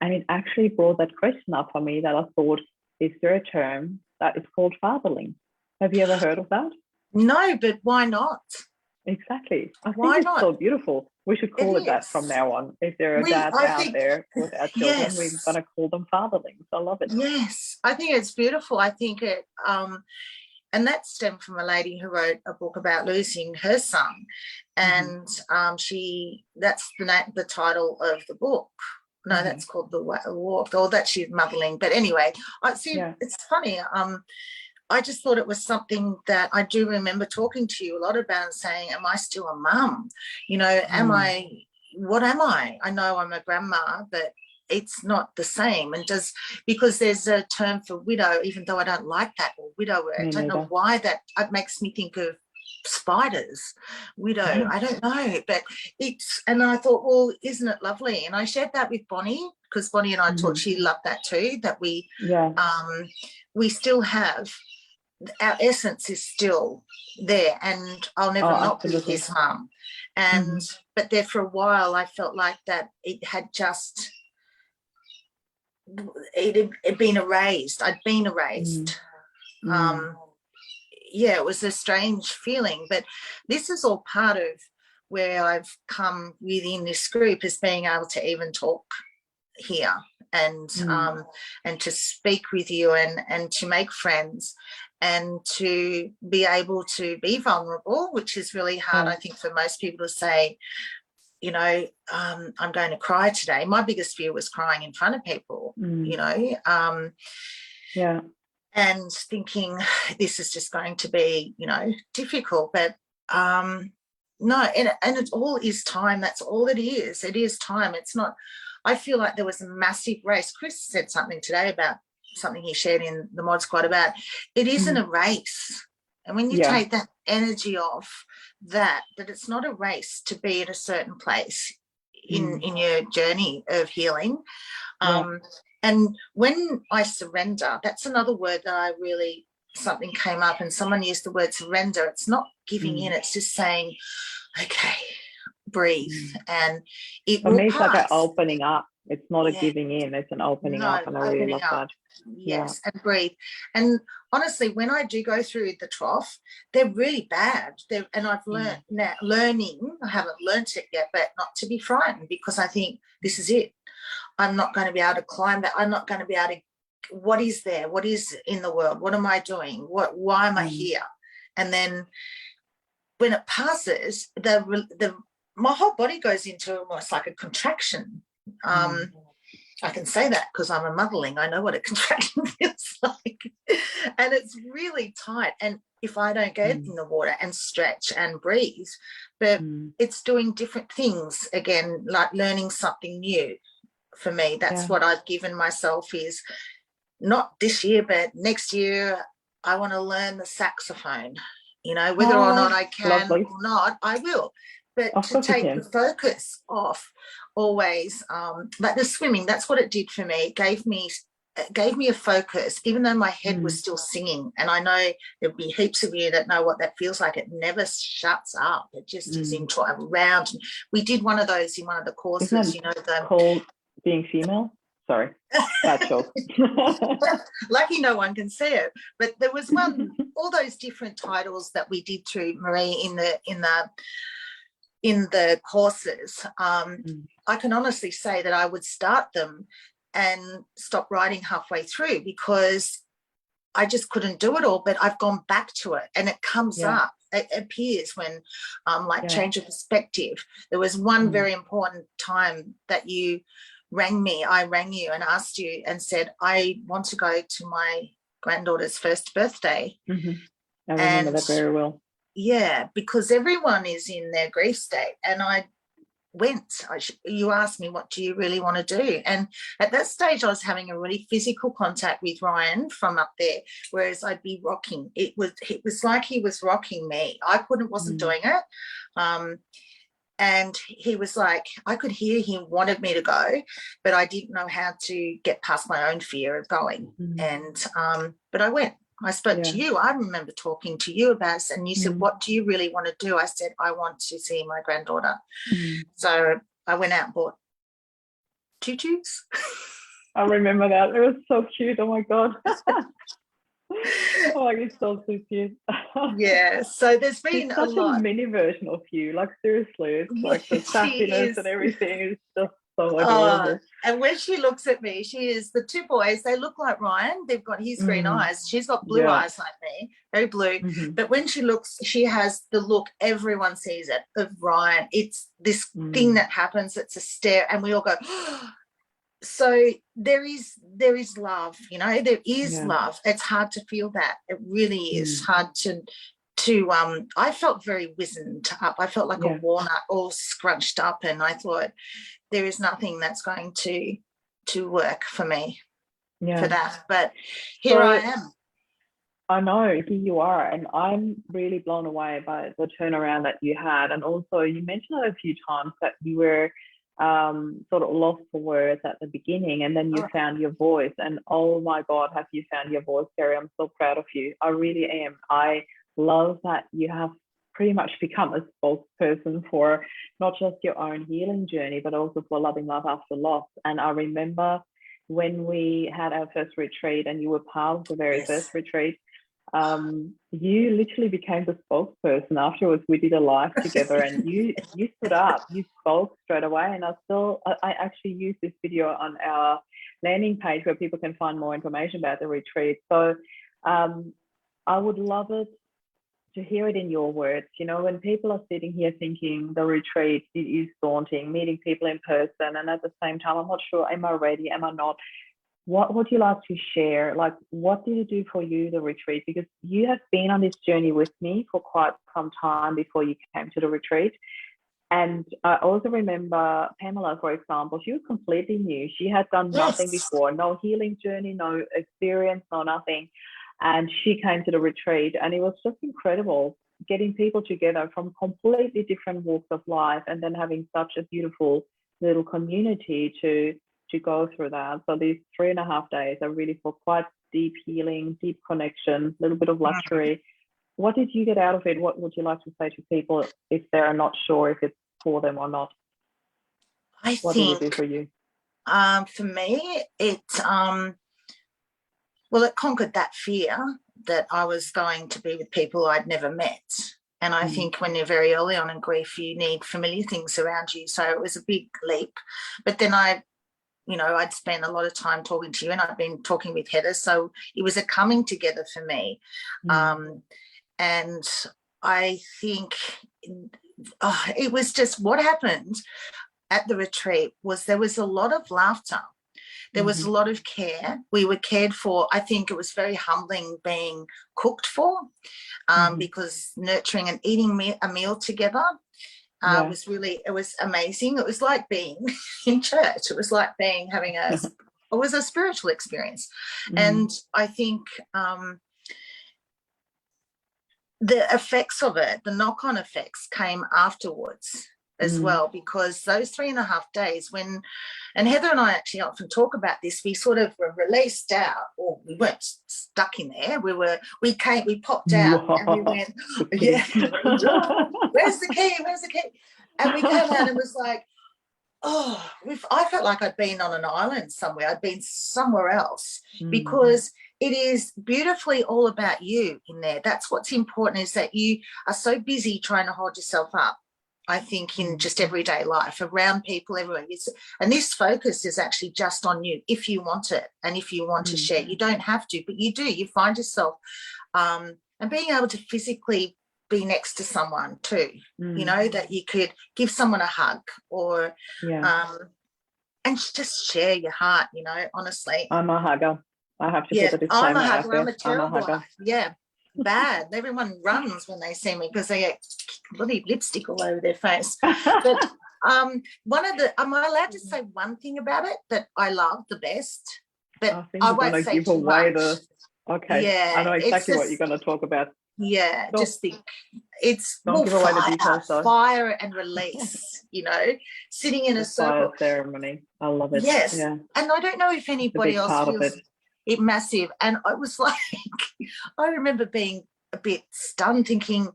And it actually brought that question up for me that I thought, is there a term that is called fatherling? Have you ever heard of that? No, but why not? Exactly. I think it's so beautiful. We should call it that from now on. If there are dads out there without children, we're going to call them fatherlings. I love it. Yes, I think it's beautiful. I think it and that stemmed from a lady who wrote a book about losing her son, and that's the title of the book. No, that's called The Walk, or that she's mothering. But anyway, I see. It's funny. I just thought it was something that I do remember talking to you a lot about and saying, am I still a mum? You know, what am I? I know I'm a grandma, but it's not the same. And because there's a term for widow, even though I don't like that, or widower. I don't know why that makes me think of spiders. Widow, I don't know, but and I thought, well, isn't it lovely? And I shared that with Bonnie, because Bonnie and I thought she loved that too, that we still have, our essence is still there, and I'll never not be his mum. And but there for a while I felt like that it had just it had been erased. I'd been erased. It was a strange feeling, but this is all part of where I've come within this group, is being able to even talk here and to speak with you and to make friends and to be able to be vulnerable, which is really hard, I think, for most people to say, you know, I'm going to cry today. My biggest fear was crying in front of people, you know. and thinking this is just going to be, you know, difficult. But no, and it all is time. That's all it is. It is time. It's not, I feel like there was a massive race. Chris said something today about something he shared in the Mod Squad about it isn't a race. And when you take that energy off that it's not a race to be at a certain place in your journey of healing. And when I surrender, that's another word that I really, something came up and someone used the word surrender. It's not giving in, it's just saying, okay, breathe, and it For will me, it's pass. like an opening up. It's not a giving in, it's an opening up, and I really love that. Yes, and breathe. And honestly, when I do go through the trough, they're really bad. And I've learned now, I haven't learnt it yet, but not to be frightened, because I think this is it. I'm not going to be able to climb that. I'm not going to be able to, what is there? What is in the world? What am I doing? Why am I here? And then when it passes, my whole body goes into almost like a contraction. I can say that because I'm a motherling. I know what a contraction feels like. And it's really tight. And if I don't get in the water and stretch and breathe, but it's doing different things again, like learning something new for me. That's what I've given myself, is not this year, but next year I want to learn the saxophone. You know, whether or not I can or not, I will. But to take the focus off always, like the swimming, that's what it did for me. It gave me a focus, even though my head was still singing. And I know there'll be heaps of you that know what that feels like. It never shuts up. It just is into a round. We did one of those in one of the courses, you know, called being female. Sorry, that joke. Lucky no one can see it. But there was one, all those different titles that we did through Marie in the courses. I can honestly say that I would start them and stop writing halfway through because I just couldn't do it all. But I've gone back to it, and it comes up. It appears when, change of perspective. There was one very important time that you rang me. I rang you and asked you and said, I want to go to my granddaughter's first birthday. I remember that very well. Yeah, because everyone is in their grief state. And I went. You asked me, what do you really want to do? And at that stage, I was having a really physical contact with Ryan from up there, whereas I'd be rocking. It was like he was rocking me. I wasn't doing it. And he was like, I could hear he wanted me to go, but I didn't know how to get past my own fear of going. And but I went. I spoke to you. I remember talking to you about it, and you said, what do you really want to do? I said, I want to see my granddaughter. So I went out and bought tutus. I remember that. It was so cute. Oh, my God. Oh, it's so cute. Yeah, so there's been such a mini version of you. Like, seriously, it's like the sassiness and everything is just so adorable. And when she looks at me, she is, the two boys, they look like Ryan. They've got his green eyes. She's got blue eyes like me, very blue. But when she looks, she has the look, everyone sees it, of Ryan. It's this thing that happens. It's a stare, and we all go, so there is love, you know, there is love. It's hard to feel that. It really is hard to I felt very wizened up. I felt like a walnut, all scrunched up, and I thought there is nothing that's going to work for me for that. But here I am. I know, here you are, and I'm really blown away by the turnaround that you had. And also, you mentioned it a few times that you were sort of lost for words at the beginning, and then you found your voice. And oh my God, have you found your voice, Terri? I'm so proud of you. I really am. I love that you have pretty much become a spokesperson for not just your own healing journey, but also for loving love after loss. And I remember when we had our first retreat, and you were part of the very first retreat, you literally became the spokesperson. Afterwards, we did a live together, and you stood up, you spoke straight away. And I actually used this video on our landing page where people can find more information about the retreat. So I would love it to hear it in your words. You know, when people are sitting here thinking the retreat, it is daunting, meeting people in person, and at the same time, I'm not sure, am I ready, am I not? what would you like to share? Like, what did it do for you, the retreat? Because you have been on this journey with me for quite some time before you came to the retreat. And I also remember Pamela, for example, she was completely new. She had done nothing before, no healing journey, no experience, no nothing. And she came to the retreat, and it was just incredible getting people together from completely different walks of life, and then having such a beautiful little community to go through that. So these 3.5 days are really for quite deep healing, deep connection, a little bit of luxury. What did you get out of it? What would you like to say to people if they're not sure if it's for them or not? What did it do for you? For me, it conquered that fear that I was going to be with people I'd never met. And I think when you're very early on in grief, you need familiar things around you. So it was a big leap. But then I'd spent a lot of time talking to you, and I'd been talking with Heather. So it was a coming together for me. And I think it was just what happened at the retreat was there was a lot of laughter. There was a lot of care. We were cared for. I think it was very humbling being cooked for, because nurturing and eating a meal together it was amazing. It was like being in church. It was like it was a spiritual experience. And I think the effects of it, the knock-on effects came afterwards as well, because those 3.5 days and Heather and I actually often talk about this, we sort of were released out, or we weren't stuck in there. We popped out and we went, where's the key? And we came out and was like, I felt like I'd been on an island somewhere. I'd been somewhere else, because it is beautifully all about you in there. That's what's important, is that you are so busy trying to hold yourself up, I think, in just everyday life, around people, everywhere. And this focus is actually just on you, if you want it and if you want to share. You don't have to, but you do. You find yourself and being able to physically be next to someone too, that you could give someone a hug or and just share your heart, honestly. I'm a hugger. I have to put a disclaimer I'm a hugger. I'm a terrible hugger. Yeah, bad. Everyone runs when they see me because they get bloody lipstick all over their face. But am I allowed to say one thing about it that I love the best? But I won't say too much. Okay. Yeah, I know exactly what you're going to talk about. Yeah, just think it's don't give away the details, though. Fire and release, sitting in a circle. Fire ceremony. I love it. Yes. Yeah. And I don't know if anybody else feels it massive. And I was like, I remember being a bit stunned, thinking,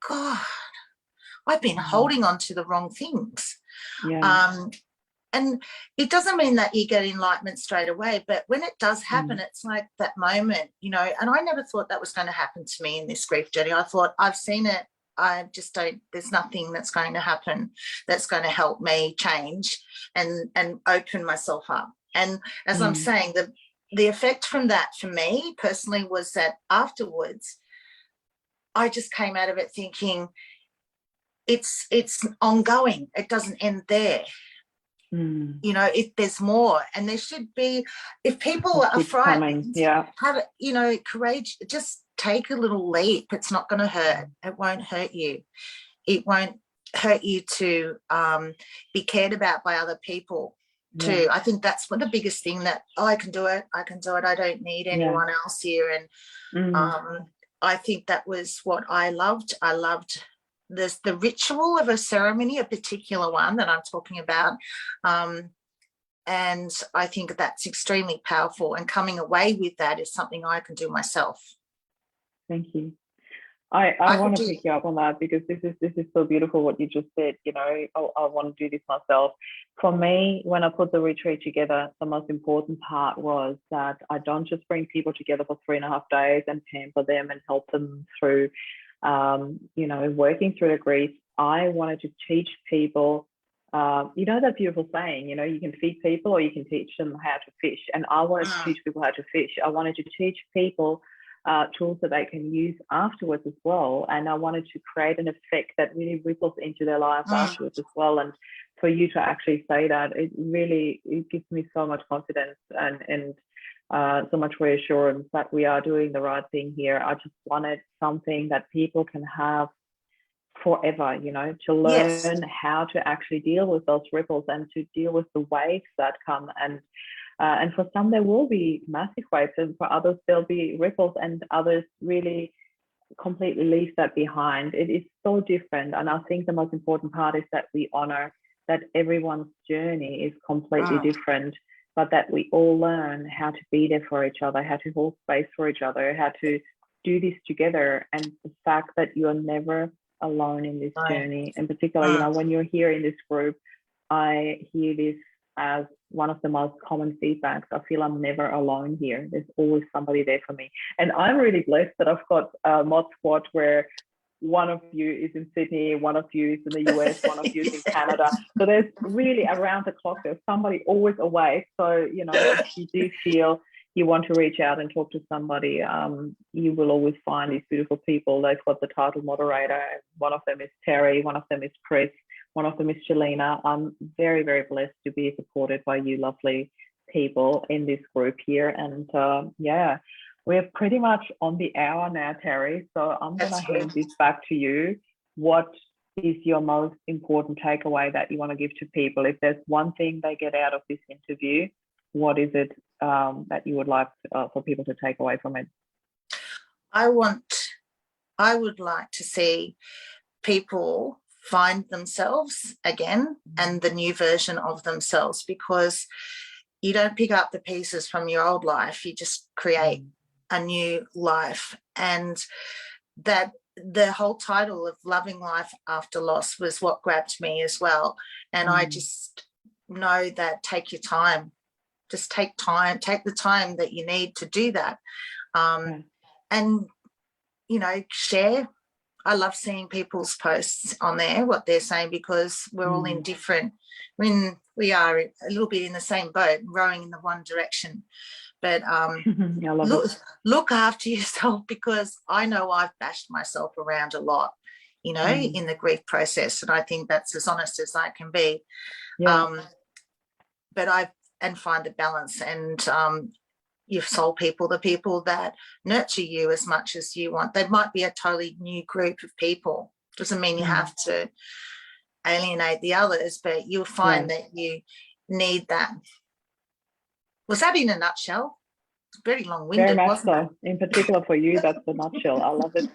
God, I've been holding on to the wrong things. Yeah. And it doesn't mean that you get enlightenment straight away, but when it does happen, it's like that moment, and I never thought that was going to happen to me in this grief journey. I thought, I've seen it. I just don't, there's nothing that's going to happen that's going to help me change and open myself up. And as I'm saying, the effect from that for me personally was that afterwards, I just came out of it thinking it's ongoing. It doesn't end there. There's more, and there should be. If people are frightened, have it, courage. Just take a little leap. It's not going to hurt. It won't hurt you. It won't hurt you to be cared about by other people too. I think that's the biggest thing, that I can do it. I don't need anyone else here. And I think that was what I loved. I loved the ritual of a ceremony, a particular one that I'm talking about. And I think that's extremely powerful. And coming away with that is something I can do myself. Thank you. I want to pick you up on that, because this is so beautiful what you just said. I want to do this myself. For me, when I put the retreat together, the most important part was that I don't just bring people together for 3.5 days and pamper them and help them through working through the grief. I wanted to teach people, that beautiful saying, you can feed people or you can teach them how to fish. And I wanted to teach people how to fish. I wanted to teach people tools that they can use afterwards as well. And I wanted to create an effect that really ripples into their lives afterwards as well. And for you to actually say that, it gives me so much confidence and so much reassurance that we are doing the right thing here. I just wanted something that people can have forever, you know, to learn how to actually deal with those ripples and to deal with the waves that come. And for some, there will be massive waves, and for others, there'll be ripples, and others really completely leave that behind. It is so different. And I think the most important part is that we honor that everyone's journey is completely different, but that we all learn how to be there for each other, how to hold space for each other, how to do this together. And the fact that you're never alone in this journey. In particular, you know, when you're here in this group, I hear this as one of the most common feedbacks. I feel I'm never alone here. There's always somebody there for me. And I'm really blessed that I've got a mod squad where one of you is in Sydney, one of you is in the US, one of you is in Canada. So there's really around the clock, there's somebody always awake. So, you know, if you do feel you want to reach out and talk to somebody, you will always find these beautiful people. They've got the title moderator. One of them is Terri, one of them is Chris, one of them is Shalina. I'm very, very blessed to be supported by you lovely people in this group here. And yeah, we're pretty much on the hour now, Terri. So I'm going to hand this back to you. What is your most important takeaway that you want to give to people? If there's one thing they get out of this interview, what is it that you would like for people to take away from it? I would like to see people find themselves again and the new version of themselves, because you don't pick up the pieces from your old life, you just create a new life. And that the whole title of Loving Life After Loss was what grabbed me as well. And I just know that take your time. Just take the time that you need to do that. And, you know, share. I love seeing people's posts on there, what they're saying, because we're all in different, we are a little bit in the same boat, rowing in the one direction. But look after yourself, because I know I've bashed myself around a lot, you know, in the grief process. And I think that's as honest as I can be. But find the balance, and you've soul people, the people that nurture you as much as you want. They might be a totally new group of people. Doesn't mean you have to alienate the others, but you'll find that you need that. Was that in a nutshell? Very long-winded, very much wasn't so. it? In particular for you, that's the nutshell. I love it.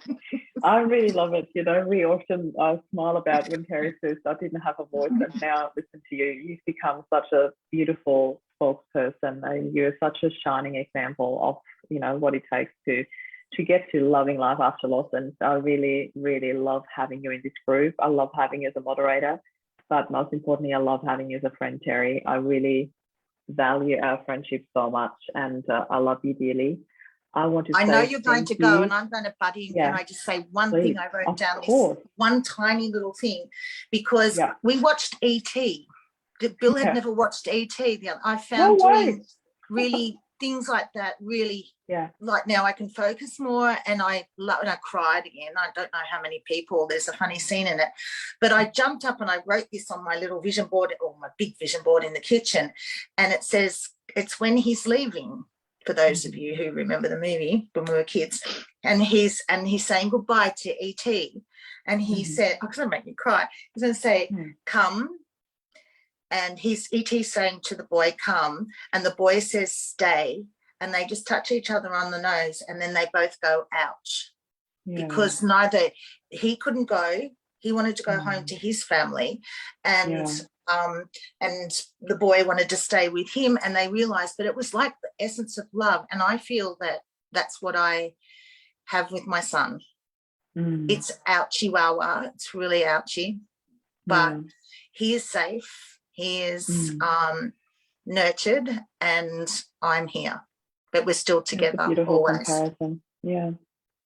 I really love it. You know, we often smile about when Terri says, I didn't have a voice, and now listen to you. You've become such a beautiful spokesperson, and you're such a shining example of, you know, what it takes to get to loving life after loss. And I really, really love having you in this group. I love having you as a moderator, but most importantly, I love having you as a friend, Terri. I really value our friendship so much, and I love you dearly. I know you're going to go, and I'm going to butt in. Can I just say one thing? I wrote down this one tiny little thing, because we watched E.T. Bill had never watched E.T. I found doing really things like that really, like, now I can focus more, and I cried again. I don't know how many people, there's a funny scene in it, but I jumped up and I wrote this on my little vision board, or my big vision board in the kitchen, and it says, it's when he's leaving, for those of you who remember the movie when we were kids, and he's saying goodbye to E.T. and he said, I'm going to make you cry, he's going to say, come. And E.T. saying to the boy, come, and the boy says, stay, and they just touch each other on the nose, and then they both go, ouch, because he couldn't go. He wanted to go home to his family, and the boy wanted to stay with him, and they realised that it was like the essence of love. And I feel that that's what I have with my son. It's ouchy wah, it's really ouchy, but he is safe. He is nurtured, and I'm here, but we're still together. That's a beautiful always. Comparison. Yeah.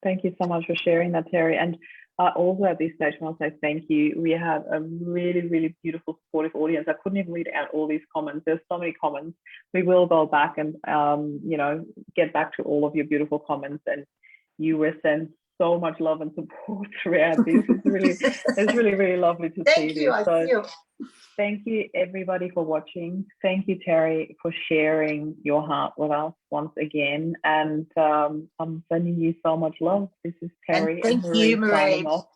Thank you so much for sharing that, Terri. And also at this stage, I want to say thank you. We have a really, really beautiful, supportive audience. I couldn't even read out all these comments. There's so many comments. We will go back and, you know, get back to all of your beautiful comments. And you were sent so much love and support throughout this. It's really lovely to see Thank you. this. So thank you everybody for watching. Thank you, Terri, for sharing your heart with us once again. And I'm sending you so much love. This is Terri and thank you, Marie. signing off.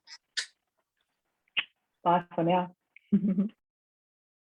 Bye for now.